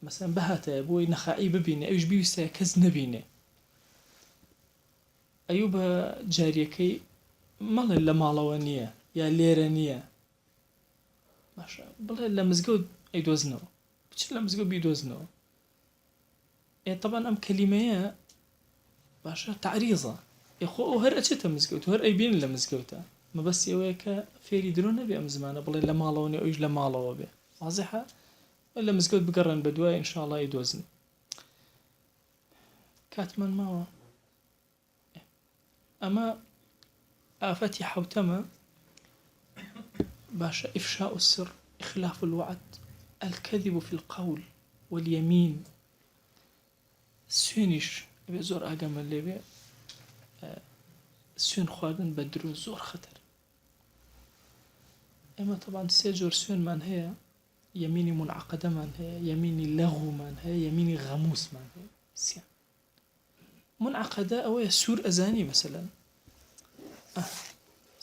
مثلا بهاتا بوي نخاعي ببيني أيش بيستا كز نبيني أيوب جارية كي مال إلا مالوانية يا ليرانية باشا بلا إلا مزقود أيدوزنو بتش إلا مزقود بيدوزنو طبعا أم كلمة باشا تعريضة يخو هر أشتا مزقوت وهر أي بين لمزقوتها ما بس يويك فيري درون بي أم زمانه بلا إلا مالوني أو إلا مالو بي واضحة إلا مزقوت بقرن بدواي إن شاء الله يدوزن كاتمان ماوا أما آفتي حوتما باشا إفشاء السر إخلاف الوعد الكذب في القول واليمين سوێنیش بێ زۆر ئاگەمە لێبێ سوێن خواردن بە درۆ زۆر خەتەر ئێمە طبعا سێ جۆر سوێنمان هەیە یەمینی منعقدەمان هەیە یەمینی لەغومان هەیە یەمینی غەموسمان هەیە سیان منعقدە ئەوەیە سوور ئەزانی مەسەلەن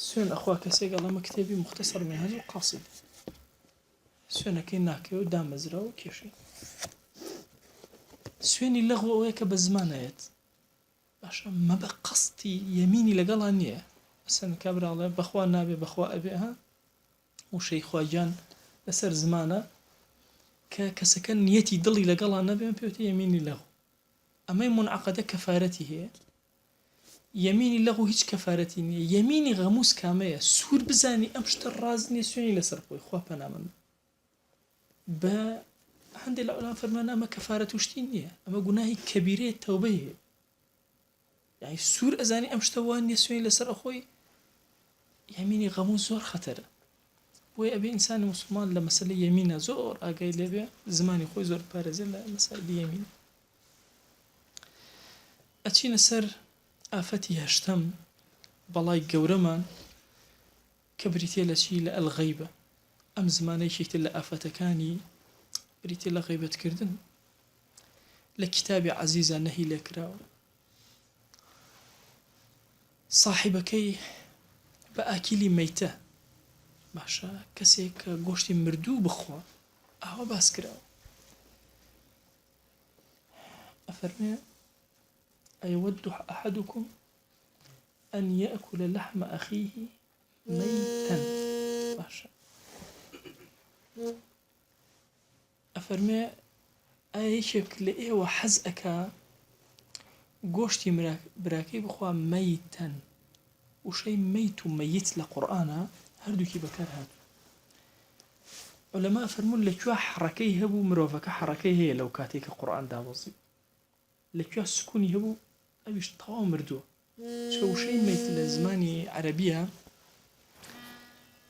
سوێن ئەخوا کەسێک ئەڵەمە کتێبی مختصر منهاج القاصد سوێنەکەی ناکەوە دامەزرا و کێشی سوێنی لەغو ئەوەیە کە بە زمانایەت باشە مەبە قەستی یەمینی لەگەڵان نییە مەسەن کابراڵێ بەخوا نابێ بەخوا ئەبێ ها وشەی خواجان لەسەر زمانە کە کەسەکە نیەتی دڵی لەگەڵان نەبێ پێوتە یەمینی لەغو ئەمەی منعقدە کەفارەتی هەیە یەمینی لەغو هیچ کەفارەتی نییە یەمینی غەموس کامەیە سوور بزانی ئەم شتە ڕاز نییە سوێنی لەسەر خۆی خوا پەنامەن بە هەندێک لە عولەما فەرمان ئەمە کەفارەت وشتی نییە ئەمە گوناهی کەبیرەیە تەوبەی هەیە یعنی سوور ئەزانی ئەم شتە وان نییە سوێنی لەسەر ئەخۆی یەمینی غەموس زۆر خەتەرە بۆیە ئەبێ ئینسانی موسڵمان لە مەسەلەی یەمینە زۆر ئاگای لێبێ زمانی خۆی زۆر پارێزێ لە مەسائلی یەمین ئەچینە سەر ئافەتی هەشتەم بەڵای گەورەمان کە بریتێ لە چی لە ئەلغەیبە ئەم زمانەیەکێکتر لە ئافەتەکانی بریتێ لە غیبەتکردن لە کتابی عەزیزە نەهی لێکراوە صاحبەکەی بە ئاکیلی مەیتە باشە کەسێک کە گۆشتی مردوو بخوا ئاوا باس کراوە ئەفەرمێ أيود أحدكم أن يأكل لحم أخيه ميتا باشا أفرمي أي شكل إيه وحزأك قوشتي براكي بخوا ميتا وشي ميت وميت لقرآن هردوكي بكار هاتو علماء فرمون لكوا حركي هبو مروفك حركي هي لو كاتيك قرآن دابوزي لكوا سكوني هبو أبيش طوا مردو شو شيء ميت لزماني عربية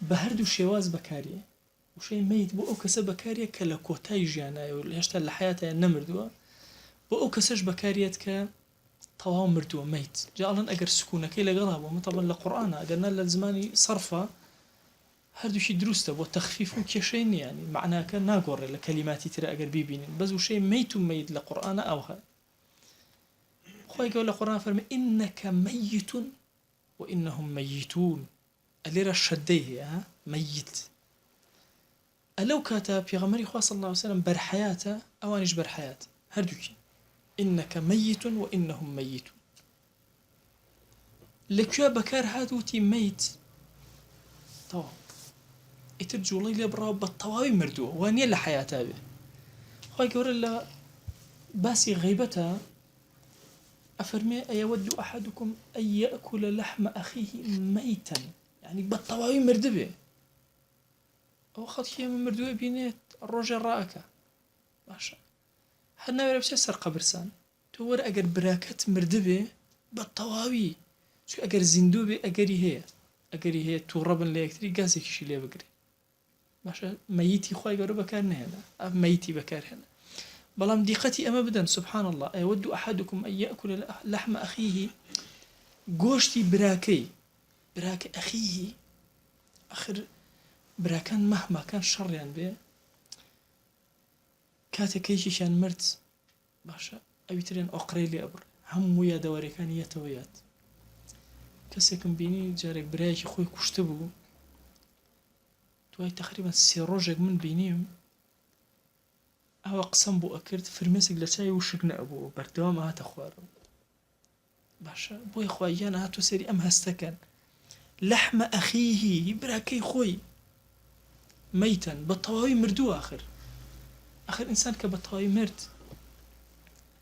بهردو شواز بكارية وشيء ميت بو أو كسب بكارية كلا كوتاي جانا ولهشتا لحياته نمردوا بو أو كسج بكارية ك طوا مردو ميت جالن أجر سكونة كي لقلابه طبعا لقرآن قلنا لزماني صرفة هردو شي دروسته وتخفيف كشين يعني معناه كان ناقور لكلماتي ترى أجر بيبين بس وشيء ميت ميت لقرآن أوها خوي يقول القرآن فرمي إنك ميت وإنهم ميتون اللي الشديه ها ميت ألو كاتب في غمري خواه صلى الله عليه وسلم برحياته أوانيش برحياته هردوكي إنك ميت وإنهم ميتون لكوا بكار هادوتي ميت طوا اترجو لي لبرا بالطواوي مردوه وانيا لحياته به خواه يقول له باسي غيبته أفرمي أيود أحدكم أن يأكل لحم أخيه ميتا يعني بالطواوي مردبه أو خطيه من مردوه بينيت الرجل رأكه ماشا حنا ولا بشي سر قبرسان تور أجر براكت مردبه بالطواوي شو أجر زندوبه أجري هي توربن ليكتري جازك شي ليه بقري ماشا ميتي خوي قرب بكار هنا ميتي بكار هنا بلام دقتي أما بدن سبحان الله أيود أحدكم أن يأكل لحم أخيه قوشتي براكي أخيه آخر براكان مهما كان شر يعني به كاتكيشي شان مرت باشا أبيترين أقريلي أبر هم ويا دوري كان يتويات كسيكم بيني جارك برايكي خوي كشتبو توي تقريبا سيروجك من بينيهم أو قسم بو أكرت فرمسك لشاي وشقنا أبو بردوام هات أخوار باشا بوي خويانا هاتو سري أم هستكن لحم أخيه براكي خوي ميتا بالطواوي مردو آخر إنسان كبالطواوي مرت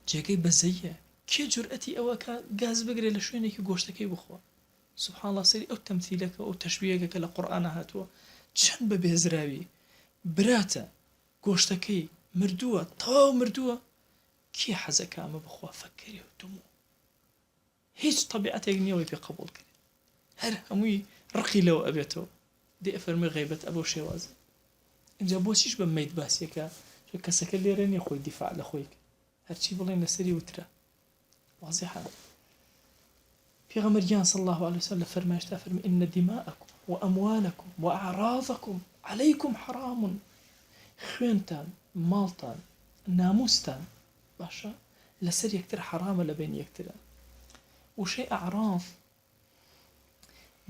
جاكي بزيه كي جرأتي أواكا غاز بقري لشوينيكي قوشتكي بخوا سبحان الله سري أو تمثيلك أو تشبيهك لقرآن هاتوا جنب بهزراوي براتا قوشتكي مردووە تەواو مردووە کی حەزەکە ئەمە بخوا فەکەری و دموو هیچ طبیعەتێک نییەوەی پێ قبول کرد هەر هەمووی ڕقی لەوە ئەبێتەوە دێ ئەفەرمێ غەیبەت ئەبەو شێوازە اینجا بۆچیش بە مەیت باسیەکە کەسەکە لێرە نییە خۆی دیفاع لە خۆی کرد هەرچی بڵێن لەسەری وترە واضحە پێغەمبەر صلى الله عليه وسلم فرماشتا فرمي إن دماءكم وأموالكم وأعراضكم عليكم حرام خوێنتان ماڵتان ناموستان باشە لەسەر یەکتر حرامە لە بین یەکترە وشەی ئەعراض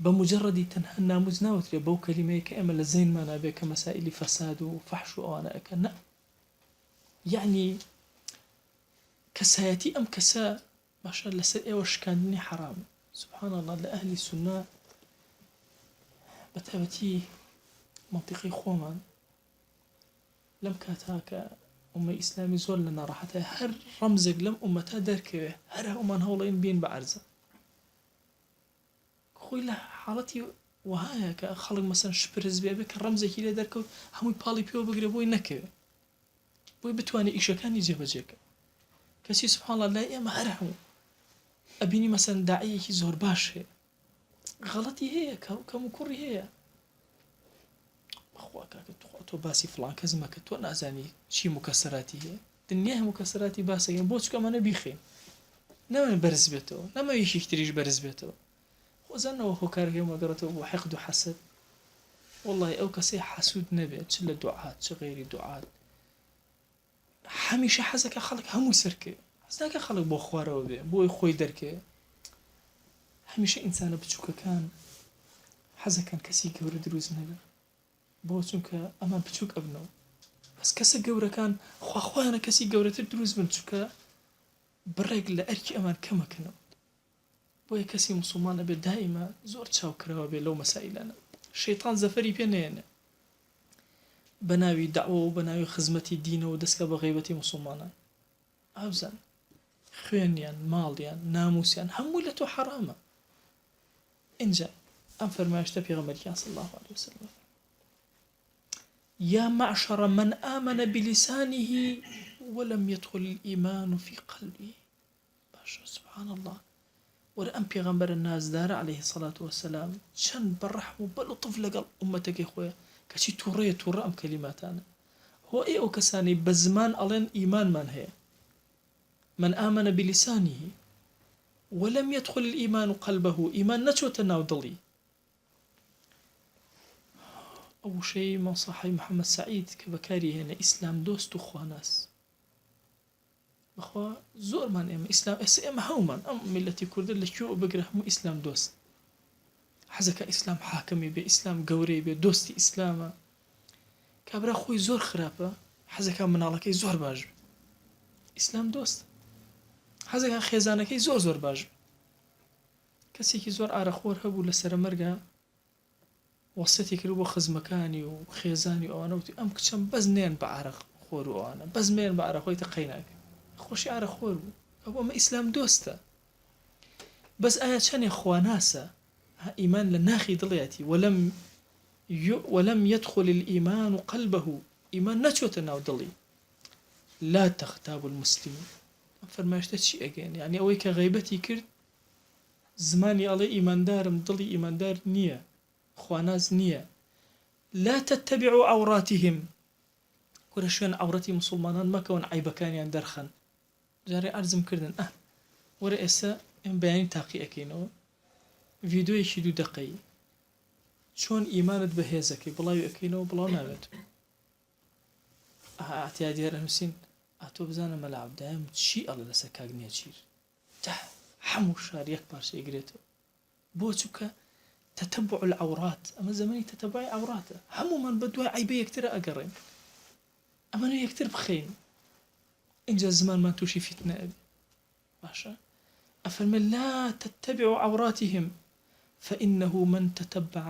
بمجردی تەنها ناموز ناوترێ بەو کەلیمەیە کە ئێمە لە زەینمانە بێ کە مەسائلی فەساد و فەحش و ئەوانە ئەکەن نە یعنی کەسایەتی ئەم کەسە باشە لەسەر ئێوە شکاندنی حرامە سبحان الله لە ئەهلی سونە بەتایبەتی منطقەی خۆمان لەم کاتە کە ئومەی ئیسلامی زۆر لە ناڕەحەتە هەر ڕەمزێک لەم ئومەتە دەرکەوێ هەر هەمومان هەوڵێن بین بە عەرزە خۆی لە حاڵەتی وهایە کە خەڵک مەسەن شپرز بێ کە ڕەمزێکی لێ دەرکەوت هەمووی پاڵی پێوە بگرێ بۆی نەکەوێ بۆی بتوانێت ئیشەکانی جێبەجێکە کەسی سبحان الله لای ئێمە هەر هەموو ئەبینی مەسەن داعیەکی زۆر باش هەیە غەڵەتی هەیە کەم و کوڕی هەیە بەخوا کاکە تۆ باسی فڵان کەس مەکە تۆ نازانی چی مکەسەراتی هەیە دنیا مکەسەراتی باسەکەن بۆ چکە ئەمانە بیخێن نەمانە بەرز بێتەوە نەما یەکێکی تریش بەرز بێتەوە خۆزانەوە هۆکارەکەی وەگەڕێتەوە بۆ حەقد و حەسەد والله ئەو کەسەی حەسوود نەبێت چ لە دوعات چ غەیری دوعات هەمیشە حەزەکە خەڵک هەمووی سەرکەوێ حەز ناکە خەڵک بۆ خوارەوە بێ بۆی خۆی دەرکەوێ هەمیشە ئینسانە بچووکەکان حەزەکەن کەسی گەورە دروست نەبێت بۆ چونکە ئەمان بچووک ئەبنەوە بەس کەسە گەورەکان خواخوایانە کەسی گەورەتر دروست بن چونکە بڕێک لە ئەرکی ئەمان کەمەکەنەوە بۆیە کەسی موسڵمانە بێت دائیمە زۆر چاوکراوە بێت لەو مەسائلانە شەیطان زەفەری پێ نێنێ بە ناوی دەعوە و بە ناوی خزمەتی دینەوە دەستکە بە غەیبەتی موسڵمانان ئابزان خوێنیان ماڵیان ناموسیان هەمووی لە تۆ حرامە اینجا ئەم فەرمایشتە پێغەمبەریان صلی الله عليه وسلم يا معشر من آمن بلسانه ولم يدخل الإيمان في قلبه. باشا سبحان الله. ولا پیغمبر نازدار عليه الصلاة والسلام چەند بەڕەحم و بەلطف لەگەڵ ئومەتەکەی خۆیە کەچی تووڕە ئەم کەلیماتانە هو ئەو کەسانی بە زمان ئەڵێن ئیمانمان هەیە من آمن بلسانه ولم يدخل الإيمان قلبه إيمان نەچۆتە ناو دڵی. ئەو شەی مەساحی محەممەد سعید کە بەکاری هێنە ئیسلام دۆست و خواناس بەخوا زۆرمان ئێمە ئیسلام ئێمە هەومان ئەم میلەتی کوردە لەکوێ بگرە هەموو ئیسلام دۆست حەزەکە ئیسلام حاکمی بێ ئیسلام گەورەی بێ دۆستی ئیسلامە کابرا خۆی زۆر خراپە حەزەکە مناڵەکەی زۆر باش بێ ئیسلام دۆست حەزەکە خێزانەکەی زۆر باش بێ کەسێکی زۆر ئارەخۆر هەبوو لە سەرمەرگە وەسەتی کرد بۆ خزمەکانی و خێزانی ئەوانە وتی ئەم کچەم بەس نێن بە ئارەق خۆر و ئەوانە بەس مێن بە ئارەخۆی تەقەی ناکە خۆشی ئارەخۆر بوو ئەو ئەمە ئیسلام دۆستە بەس ئایا چەندێک خواناسە ئیمان لە ناخی دڵێتی ولم يدخل الإيمان قلبه إيمان نەچۆتە ناو دڵی لا تغتاب المسلمين فەرمایشتە چی ئەگەن یعنی ئەوەی کە غەیبەتی کرد زمانی ئەڵێ ئیماندارم دڵی ئیماندار نییە خواناز نییە لا تتبعوا عوراتهم کورە شوێن عورەتی مسلمانان مەکەون عیبەکانیان دەرخەن جارێ ئەرزم کردن وەرە ئێستا ئەم بەیانی تاقی ئەەکەینەوە ڤیدۆیەکی 2 دقەی چۆن ئیمانت بەهێزەکەی بڵاوی ئەەکەینەوە بڵاو ناوێت ئاتیا دیێرە نووسین ئاتۆ بزانە مەلا عەبدایەم چی ئەڵێ لەسەر کاک نێچیر هەموو شار یەک پارچە ئەگرێتەوە بۆ چووکە تتبع العورات أما زماني تتبع عوراته همو من بدوا عيبي يكتر أقرين أما أنا يكتر بخين إنجا زمان ما توشي فتنة أبي باشا أفرمي لا تتبعوا عوراتهم فإنه من تتبع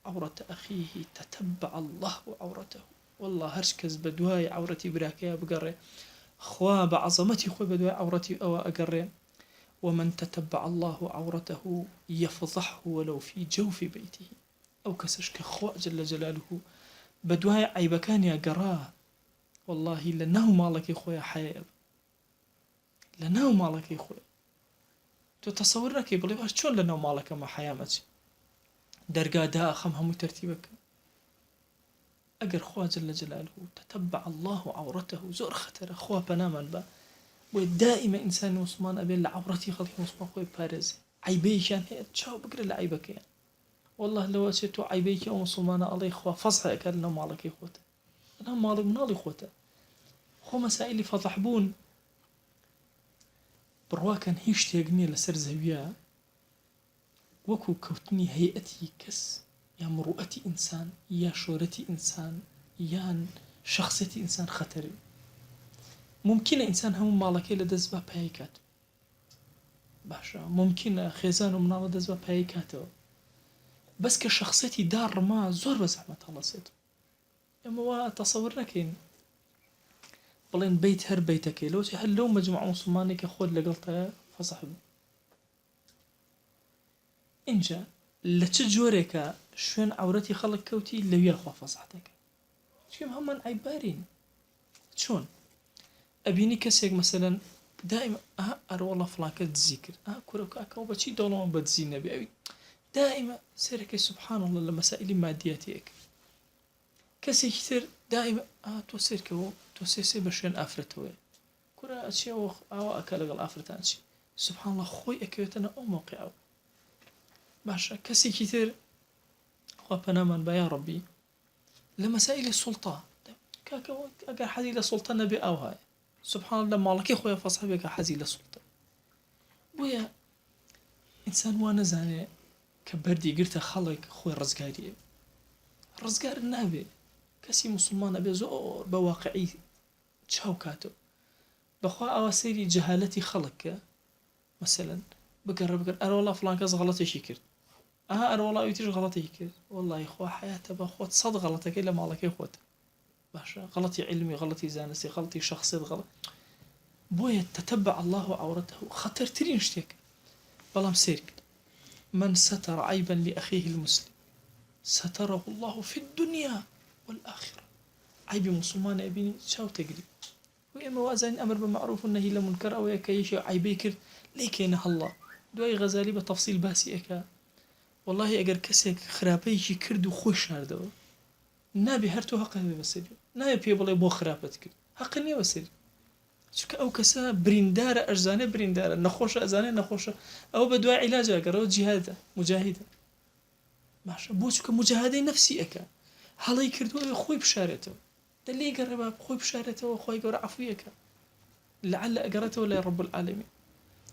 عورة أخيه تتبع الله عورته والله هرشكز بدواي عورتي براكيا بقري خوا بعظمتي خوا بدواي عورتي أو أقرين ومن تتبع الله عورته يفضحه ولو في جوف بيته أو كسشك خوا جل جلاله بدواي عيبكان يا قراه والله لنه مالك يا خويا حياء لنه مالك يا خويا تتصور لك بلي باش شلون لنه مالك ما حيامتي درقا دا خم هم ترتيبك أجر خوا جل جلاله تتبع الله عورته زور خطر خوا بناما با ودائما إنسان مسلمان أبي لعورتي خلقي مسلمان خوي بارز عيبيشان هي تشاو بقرا لعيبك يعني والله لو أشتو عيبيك أو مسلمان الله إخوة فصحى أكل لهم مالك إخوته أنا مالك من الله إخوته خو مسائل فضحبون بروا كان هيش تيجني لسر زويا وكو كوتني هيئتي كس يا مروءتي إنسان يا شورتي إنسان يا شخصيتي إنسان خطري ممكن إنسان هم مالكي لدز با بايكات باشا ممكن خيزان ومنال لدز با بايكاتو بس كشخصيتي دار ما زور بزحمة الله سيدو اما تصور لكن بلين بيت هر بيتك لو هل لو مجموعة مسلماني كخود لقلتها فصحب انجا لتجوريك شوين عورتي خلق كوتي لو يلخوا فصحتك شو هم عيبارين شون أبيني كسيك مثلا دائما أرى والله فلانك تذكر كورك أكو بشي دولون بتزين نبي أبي دائما سيرك سبحان الله لما مسائل مادياتك كسي كثير دائما توسيرك هو توسيسي بشين أفرتوه كورا أشياء أو أكل قال أفرتان شيء سبحان الله خوي أكيتنا أو موقعه باشا كسي كثير خو بنامن بيا ربي لمسائل السلطة كاكا أجر حدي لسلطة نبي أو هاي سبحان الله مالك يا خويا فصحبك حزي للسلطة ويا إنسان وانا زاني كبردي قلت خلق خويا رزقاري رزقار النبي كسي مسلمان أبي زور بواقعي تشاوكاتو بخوا أواسيري جهالتي خلق مثلا بقر أنا والله فلان كذا غلطي شكرت أنا والله يتيج غلطي كذا والله إخوة حياته بأخوة صد غلطك إلا مالك يا إخوته باشا غلطي علمي غلطي زانسي غلطي شخصي غلط بويا تتبع الله عورته خطر ترين شتيك بلام سيرك من ستر عيبا لأخيه المسلم ستره الله في الدنيا والآخرة عیبی مسلمانە ئەبینی چاو تەگری ئێمە وازین ئەمر بە معروف و نەهی لە منکەر ئەوەیە کە یەکێ عیبەی کرد لێکێنە هەڵڵا دوای غەزالی بە تەفسیل باسی ئەکا واللهی ئەگەر کەسێک خراپەیەکی کرد و خۆی شاردەوە نابێ هەر تۆ حەقە بێ بەسەری نایە پێ بڵێ بۆ خراپەت کرد حەق نییە بەسەری چونکە ئەو کەسە بریندارە ئەژزانێ بریندارە نەخۆشە ئەزانێ نەخۆشە ئەو بە دوای عیلاج ئەگەرەوە جیهادە مجاهیدە باشە بۆ چونکە مجاهدەی نەفسی ئەکا هەڵەی کردووە خۆی بشارێتەوە دەلێ گەڕێبا خۆی بشارێتەوە خۆی گەورە عەفویەکە لعل ئەگەڕێتەوە لای ڕەب العالەمین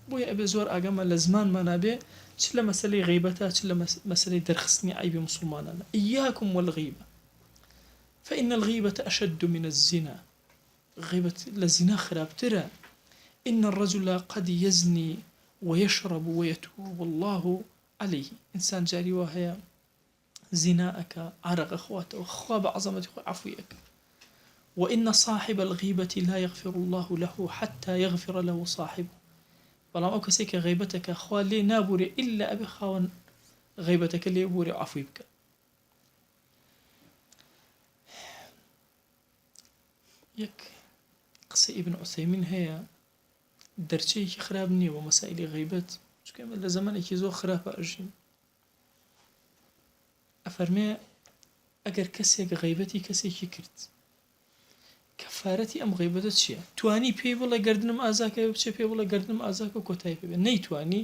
بۆیە ئەبێ زۆر ئاگەمە لە زمانمان نابێ چ لە مەسەلەی غیبەتە چ لە مەسەلەی دەرخستنی عیبی مسلمانانە إياكم والغيبة فإن الغيبة أشد من الزنا غيبة لزنا خرابترا إن الرجل قد يزني ويشرب ويتوب والله عليه إنسان جاري وهي زناءك عرق أخواته وخواب عظمة عفويك وإن صاحب الغيبة لا يغفر الله له حتى يغفر له صاحبه بەڵام ئەو کەسێک کە غیبەتەکە خوا لێ نابورێ ئللا ئەبێ خاوەن غیبەتەکە لێ بورێ عەفوی بکە یەک قسە ئیبن عوسەیمین هەیە دەرچەیەکی خراپ نییە بۆ مەسائیلی غیبەت چونکە ئێمە لە زەمانێکی زۆر خراپە ئەژین ئەفەرمێ ئەگەر کەسێک غیبەتی کەسێکی کرد کەفارەتی ئەم غیبەتە چییە توانی پێی بڵێ گردنم ئازاکە بچێ پێ بڵێ گردنم ئازاکە و کۆتایی پێ بێ نەیتوانی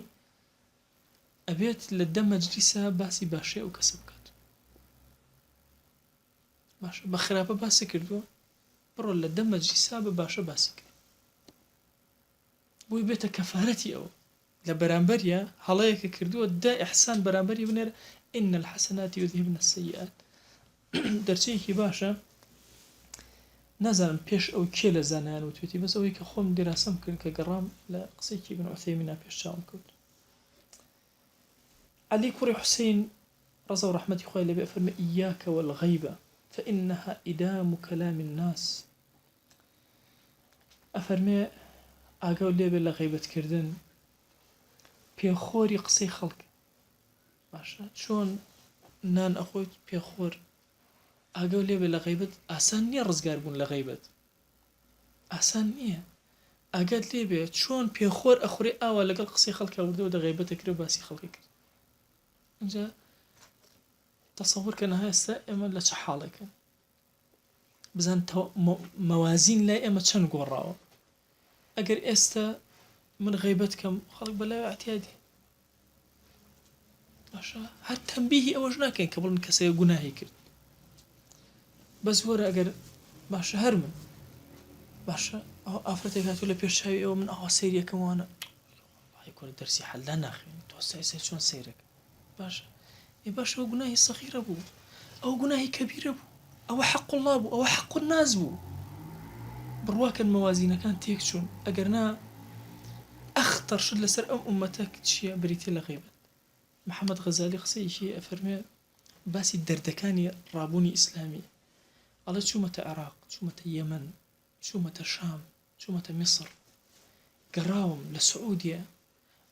ئەبێت لە دە مەجلیسە باسی باشەی ئەو کەسە بکات باشە بە خراپە باسی کردووە بڕۆ لە دە مەجلیسە بە باشە باسی کرد بۆی بێتە کەفارەتی ئەوە لە بەرامبەریە هەڵەیەکە کردووە دە ئیحسان بەرامبەری بنێرە إن الحسنات يذهبن السيئات دەرچەیەکی باشە نازانم پێش ئەو کێ لە زانایان وتوێتی بەس ئەوەی کە خۆم دیراسەم کرد کە گەڕام لە قسەیەکی ابن عوثەیمینا پێش چاوم کەوت علی کوڕی حوسەین ڕەزا و ڕەحمەتی خوای لێبێ ئەفەرمێ إياك والغيبة فإنها إدام كلام الناس ئەفەرمێ ئاگاو لێبێ لە غیبەتکردن پێخۆری قسەی خەڵک باشە چۆن نان ئەخۆیت پێخۆر ئاگاو لێبێ لە غیبەت ئاسان نییە ڕزگار بوون لە غیبەت ئاسان نییە ئاگات لێبێ چۆن پێخۆر ئەخورێ ئاوا لەگەڵ قسەی خەڵکە وردەوە دە غیبەتە کرد و باسی خەڵکی کرد اینجا تەسەوور کە نەها ئێستا ئێمە لە چه حاڵێکن بزان مەوازین لای ئێمە چەند گۆڕاوە ئەگەر ئێستا من غیبەت کەم خەڵک بەلای ئەعتیادی باشە هەر تەنبیهی ئەوەش ناکەین کە بڵن کەسەیە گوناهی کرد بەس وەرە ئەگەر باشە هەر من باشە ئەو ئافرەتێک هاتوو لە پێشچاوی ئەوە من ئەوە سەیریەکەم وانە کۆرە دەرسی حەلدا ناخوێن تۆ سەر چۆن سەیرەکە باشە باشە ئەو گوناهی سەغیرە بوو ئەو گوناهی کەبیرە بوو ئەوە حەق الله بوو ئەوە حەق الناس بوو بڕواکەن مەوازینەکان تێک چوون ئەگەر نا ئەختەر شت لەسەر ئەم ئومەتە چییە بریتێ لە غیبەت محەممەد غەزالی قسەیەکی ئەفەرمێ باسی دەردەکانی ڕابوونی ئیسلامی ئەڵێ چوومەتە عێراق چوومەتە یەمەن چوومەتە شام چوومەتە میسر گەڕاوم لە سعودیە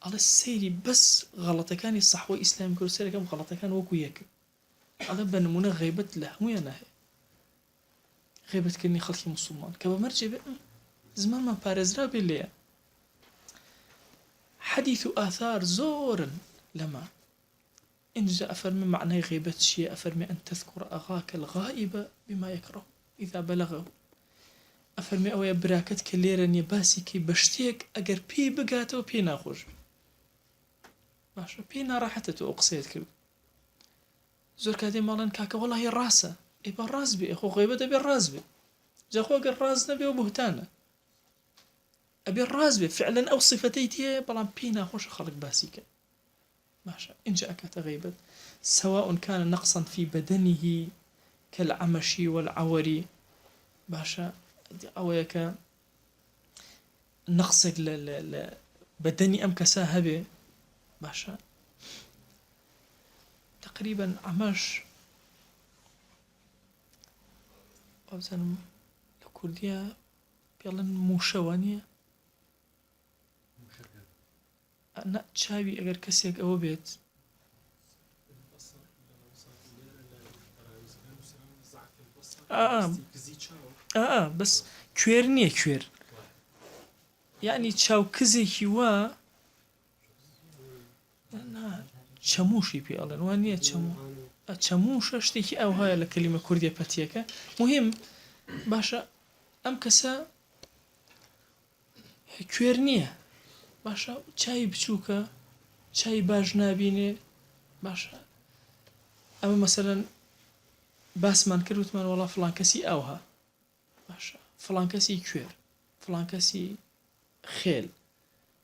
ئەڵێ سەیری بەس غەڵەتەکانی سەحوەی ئیسلامی کرد سەرەکەم غەڵەتەکان وەکو یەکە ئەڵێ بە نمونە غیبەت لە هەموویان ناهەیە غیبەتکردنی خەڵکی موسڵمان کە بەمەرجێ بێ زمانمان پارێزرا بێ لێیە حەدیث و ئاثار زۆرن لەما إنجا أفرمي معنى غيبة شيء أفرمي أن تذكر أخاك الغائب بما يكره إذا بلغه أفرمي أو يبراكت كليرن يباسي كي بشتيك أجر بي بقاته وبي ناخوش ماشا بي ناراحته أقصيت كل زور كادي مالن كاكا والله هي الراسة إبا الراس بي أخو غيبة أبي الراس بي جاخو أجر راس نبي وبهتانة أبي الراس بي فعلا أو صفتيتي بلان بي ناخوش خلق باسيك ماشا إن جاءك غيبة سواء كان نقصا في بدنه كالعمش والعور باشا أويك نقصك بدني أم كساهبه باشا تقريبا عمش أوزن لكردية بيلن موشوانية أنا تشاوي أجر كسيك أو بيت بەس کوێر نییە کوێر یعنی چاو کزێکی وا چەموشی پێ ئەڵێن وان نییە چەموشە شتێکی ئەو هەیە لە کەلیمە کوردی پەتیەکە مهم باشە ئەم کەسە کوێر نییە باشە چای بچووکە چای باش نابینێ باشە ئەمە مەسەلەن باسمان کردوتمان وەڵا فڵان کەسی ئەوها باشە فڵان کەسی کوێر فڵان کەسی خێل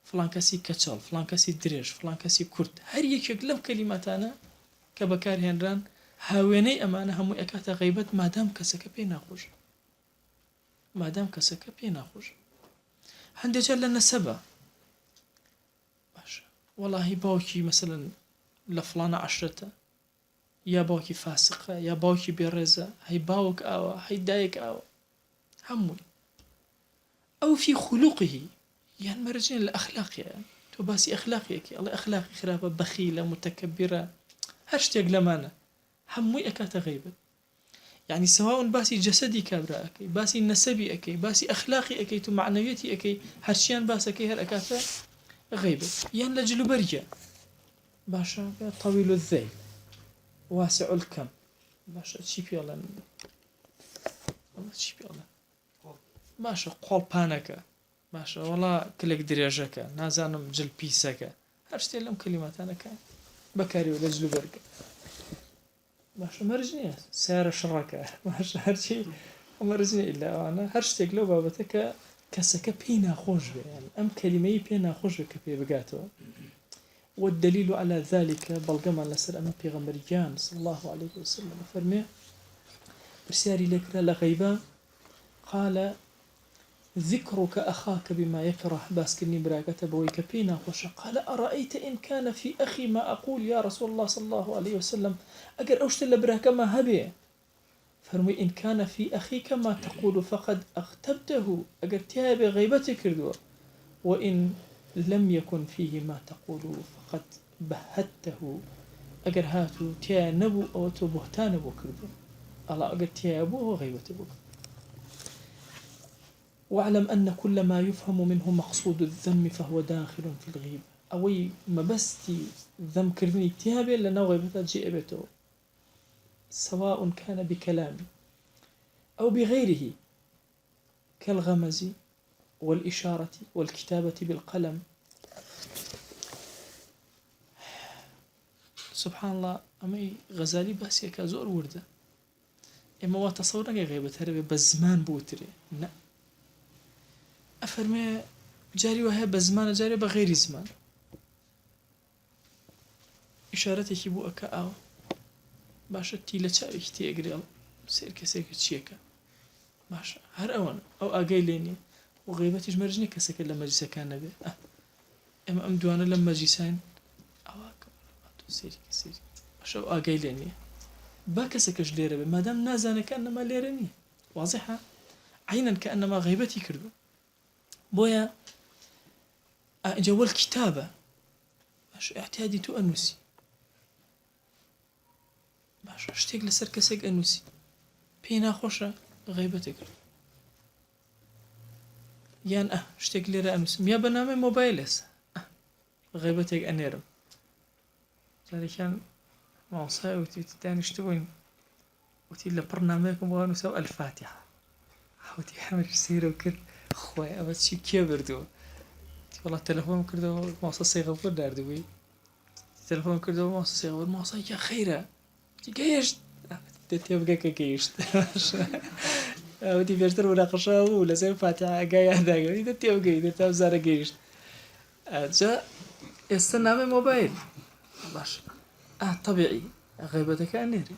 فڵان کەسی کەچەڵ فڵان کەسی درێژ فڵان کەسی کورد هەر یەکێک لەم کەلیماتانە کە بەکارهێنران هاوێنەی ئەمانە هەموو ئەکاتە غەیبەت مادام کەسەکە پێی ناخۆش مادام کەسەکە پێی ناخۆش هەندێک جار لە نەسەبە باشە وەڵاهی باوکی مەسەلەن لە فڵانە عەشرەتە یا باوکی فاسقە یا باوکی بێڕێزە هەی باوک ئاوە هەی دایک ئاوە هەمووی ئەو فی خولوقیه یان مەرجێن لە ئەخلاقیە تۆ باسی ئەخلاقیەکی ئەڵێ ئەخلاقی خراپە بەخیلە متەکەبیرە هەر شتێک لەمانە هەمووی ئەکاتە غەیبەت یعنی سەواون باسی جەسەدی کابرا ئەەکەی باسی نەسەبی ئەەکەی باسی ئەخلاقی ئەەکەی تو معنەویەتی ئەەکەی هەرچیان باسەکەی هەر ئەکاتە غەیبەت یان لە جلوبەرجە باشە طەویل الذەیل واسع الکەم باشە چی پێڵێن چی پێڵێن باشە قۆڵپانەکە باشە وەڵا کلێک درێژەکە نازانم جل پیسەکە هەر شتێک لەم کەلیماتانەکە بەکاریەوە لە جلوبەرگە باشە مەرج نییە سیارە شڕەکە باشە هەرچی مەرج نییە ئیلا ئەوانە هەر شتێک لەو بابەتە کە کەسەکە پێی ناخۆش بێ ئەم کەلیمەی پێ ناخۆش بێ کە پێ بگاتەوە والدليل على ذلك بلغما لسر أمام پیغمبريان صلى الله عليه وسلم فرمي برسالي لكرا لغيبا قال ذكرك أخاك بما يكره باسكني براكة بويك بينا خوش قال أرأيت إن كان في أخي ما أقول يا رسول الله صلى الله عليه وسلم أجر أوشت لبراكة ما هبي فرمي إن كان في أخيك ما تقول فقد أغتبته أجر تيابي غيبتك ردوا وإن لم يكن فيه ما تقول فقد بهته أجر هاتو تيا نبو أو تو بهتان بو كردو الله أجر تيا أبوه غيبة بو واعلم أن كل ما يفهم منه مقصود الذم فهو داخل في الغيبة أوي ما بستي ذم كردني تيابي لنا غيبة جيء بيته سواء كان بكلام أو بغيره كالغمز والإشارة والكتابة بالقلم سبحان الله أمي غزالي باسي كازور وردة إما وتصورك غيبة هربي بزمان بوتري لا أفرمي جاري وهي بزمان جاري بغير زمان إشارتك بو أكا أو باشا تيلا چاوي كتي أقريال سيركا تشيكا باشا هر أوان أو أقاي ليني وغيبتي مەرج نییە کەسێکە لە مەجلیسەکان نەبێ ئێمە ئەم دوانە لەم مەجلیسان ئەو ئاگای لێ نییە با کەسێکەش لێرە بێ مادام نازانەکە ئەنەما لێرە نییە واضحە عینەن کە ئەنەما غیبەتی کردو بۆیە ئەجا والکتابە باش اعتیادی تو ئەنووسی باش شتێک لەسەر کەسێک ئەنووسی پێی ناخۆشە غیبەتی کرد یان شتێک لێرە ئەنووسم یا بەنامەی مۆبایلێس غیبەتێک ئەنێرم جارێکیان مامۆسای وتی دانیشتە بووین وتی لە پڕ نامەیەکم بۆ نووسا و ئەلفاتیحە وتی هەمەش سەیرە و کرد خۆی ئەوە چی کێ بردووە وڵات تەلەفۆنم کردەوە مامۆستا سەیغەفور داردبووی تەلەفۆنم کردەوە مامۆستا سەیغەفور مامۆستا کە خەیرە وتی گەیشت تێ بگە کە گەیشت وتی پێشتر وەناقەشە بوو لەسەر فاتیحە ئەگای یاداگەی دە تێ بگەی تا بزارە گەیشت جا ئێستا نامەی مۆبایل باش طبيعي غيبتك أنيري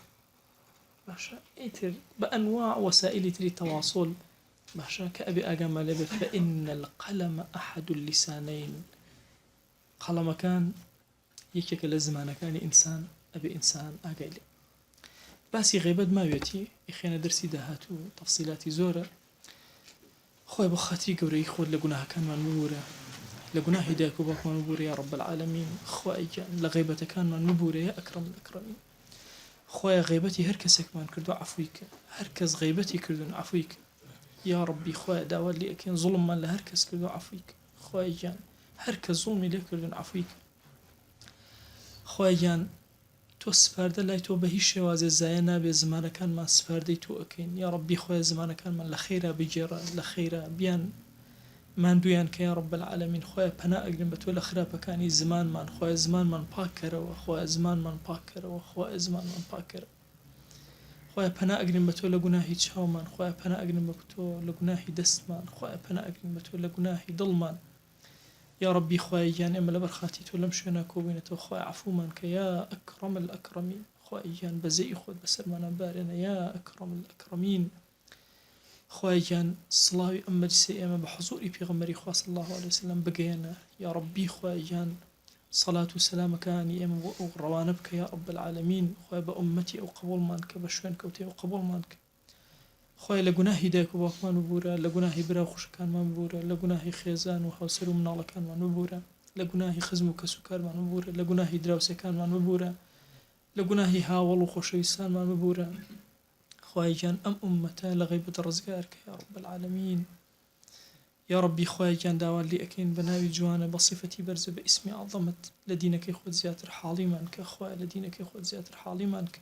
باشا إيتر بأنواع وسائل تري تواصل باشا كأبي أقام لبي فإن القلم أحد اللسانين قلم كان يكيك لزمان كان إنسان أبي إنسان أقايلي باسي غيبت ما يوتي إخينا درسي دهاتو تفصيلاتي زورة خوي بخاتي قوري خود لقناها كان من مبورة لقناه هداك وباك من مبورة يا رب العالمين خوي جان لغيبتك كان من مبورة يا أكرم الأكرمين خوي غيبتي هركسك من كردو عفويك هركز غيبتي كردو عفويك يا ربی خوای داوا لێ ئەکەین زوڵممان لە هەر کەس کردو عەفوی کە خوای گیان هەر کە زوڵمی لێ کردوون عەفوی کە خوای گیان تۆ سپاردە لای تۆ بە هیچ شێوازێ زایە نابێ زمانەکانمان سپاردەی تۆ ئەەکەین یا ربی خوای زمانەکانمان لە خەیرا بگێڕە لە خەیرا بیان ماندویان کە یا رب العالمین خوای پەنا ئەگرن بە تۆ لە خراپەکانی زمانمان خوای زمانمان پاککەرەوە خوای زمانمان پاککەرەوە خوای زمانمان پاککەرەوە خوای پەنا ئەگرین بە تۆ لە گوناهی چاومان خوای پەنا ئەگرین بە تۆ لە گوناهی دەستمان خوای پەنا ئەگرین بە تۆ لە گوناهی دڵمان یا ربی خوای گیان ئێمە لەبەر خاتی تۆ لەم شوێنە کۆبووینەتەوە خوای عەفومان کە یا ئەکرەم الئەکرەمین خوای گیان بەزەی خۆت بەسەرمانە بارێنە یا ئەکرەم الئەکرەمین خوای گیان سڵاوی ئەم مەجلیسەی ئێمە بە حوزوری پێغەمبەری خوا صلی الله علیه وسلم بگەیەنە یا ربی خوای گیان صلاة و سلامەکانی ئێمە بۆ ئەو ڕەوانە بکە یا رب العالمین خوای بە ئومەتی ئەو قبوڵمان کە بە شوێن کەوتەی ئەو قبوڵمان کە خوای لە گوناهی دایک و باوکمان ببورە لە گوناهی برا و خوشکانمان ببورە لە گوناهی خێزان و هاوسەر و مناڵەکانمان ببورە لە گوناهی خزم و کەس و کارمان ببورە لە گوناهی دراوسەکانمان ببورە لە گوناهی هاوڵ و خۆشەویستانمان ببورە خوای گیان ئەم ئومەتە لە غەیبەت ڕزگار کە یا رب العالمین یا ربی خوای گیان داوا لێ ئەکەین بە ناوی جوانە بە صیفەتی بەرزە بە ئیسمی عەظەمەت لە دینەکەی خۆت زیاتر حاڵیمان کە خوای لە دینەکەی خۆت زیاتر حاڵیمان کە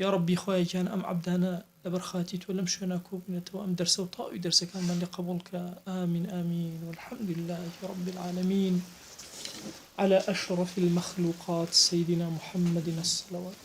یا ربی خوای گیان ئەم عەبدانە لەبەر خاتی تۆ لەم شوێنە کۆبوونەتەوە ئەم دەرسە و تاوی دەرسەکانمان لێ قبوڵ کە ئامین ئامین والحمد لله رب العالمين على أشرف المخلوقات سيدنا محمد الصلوات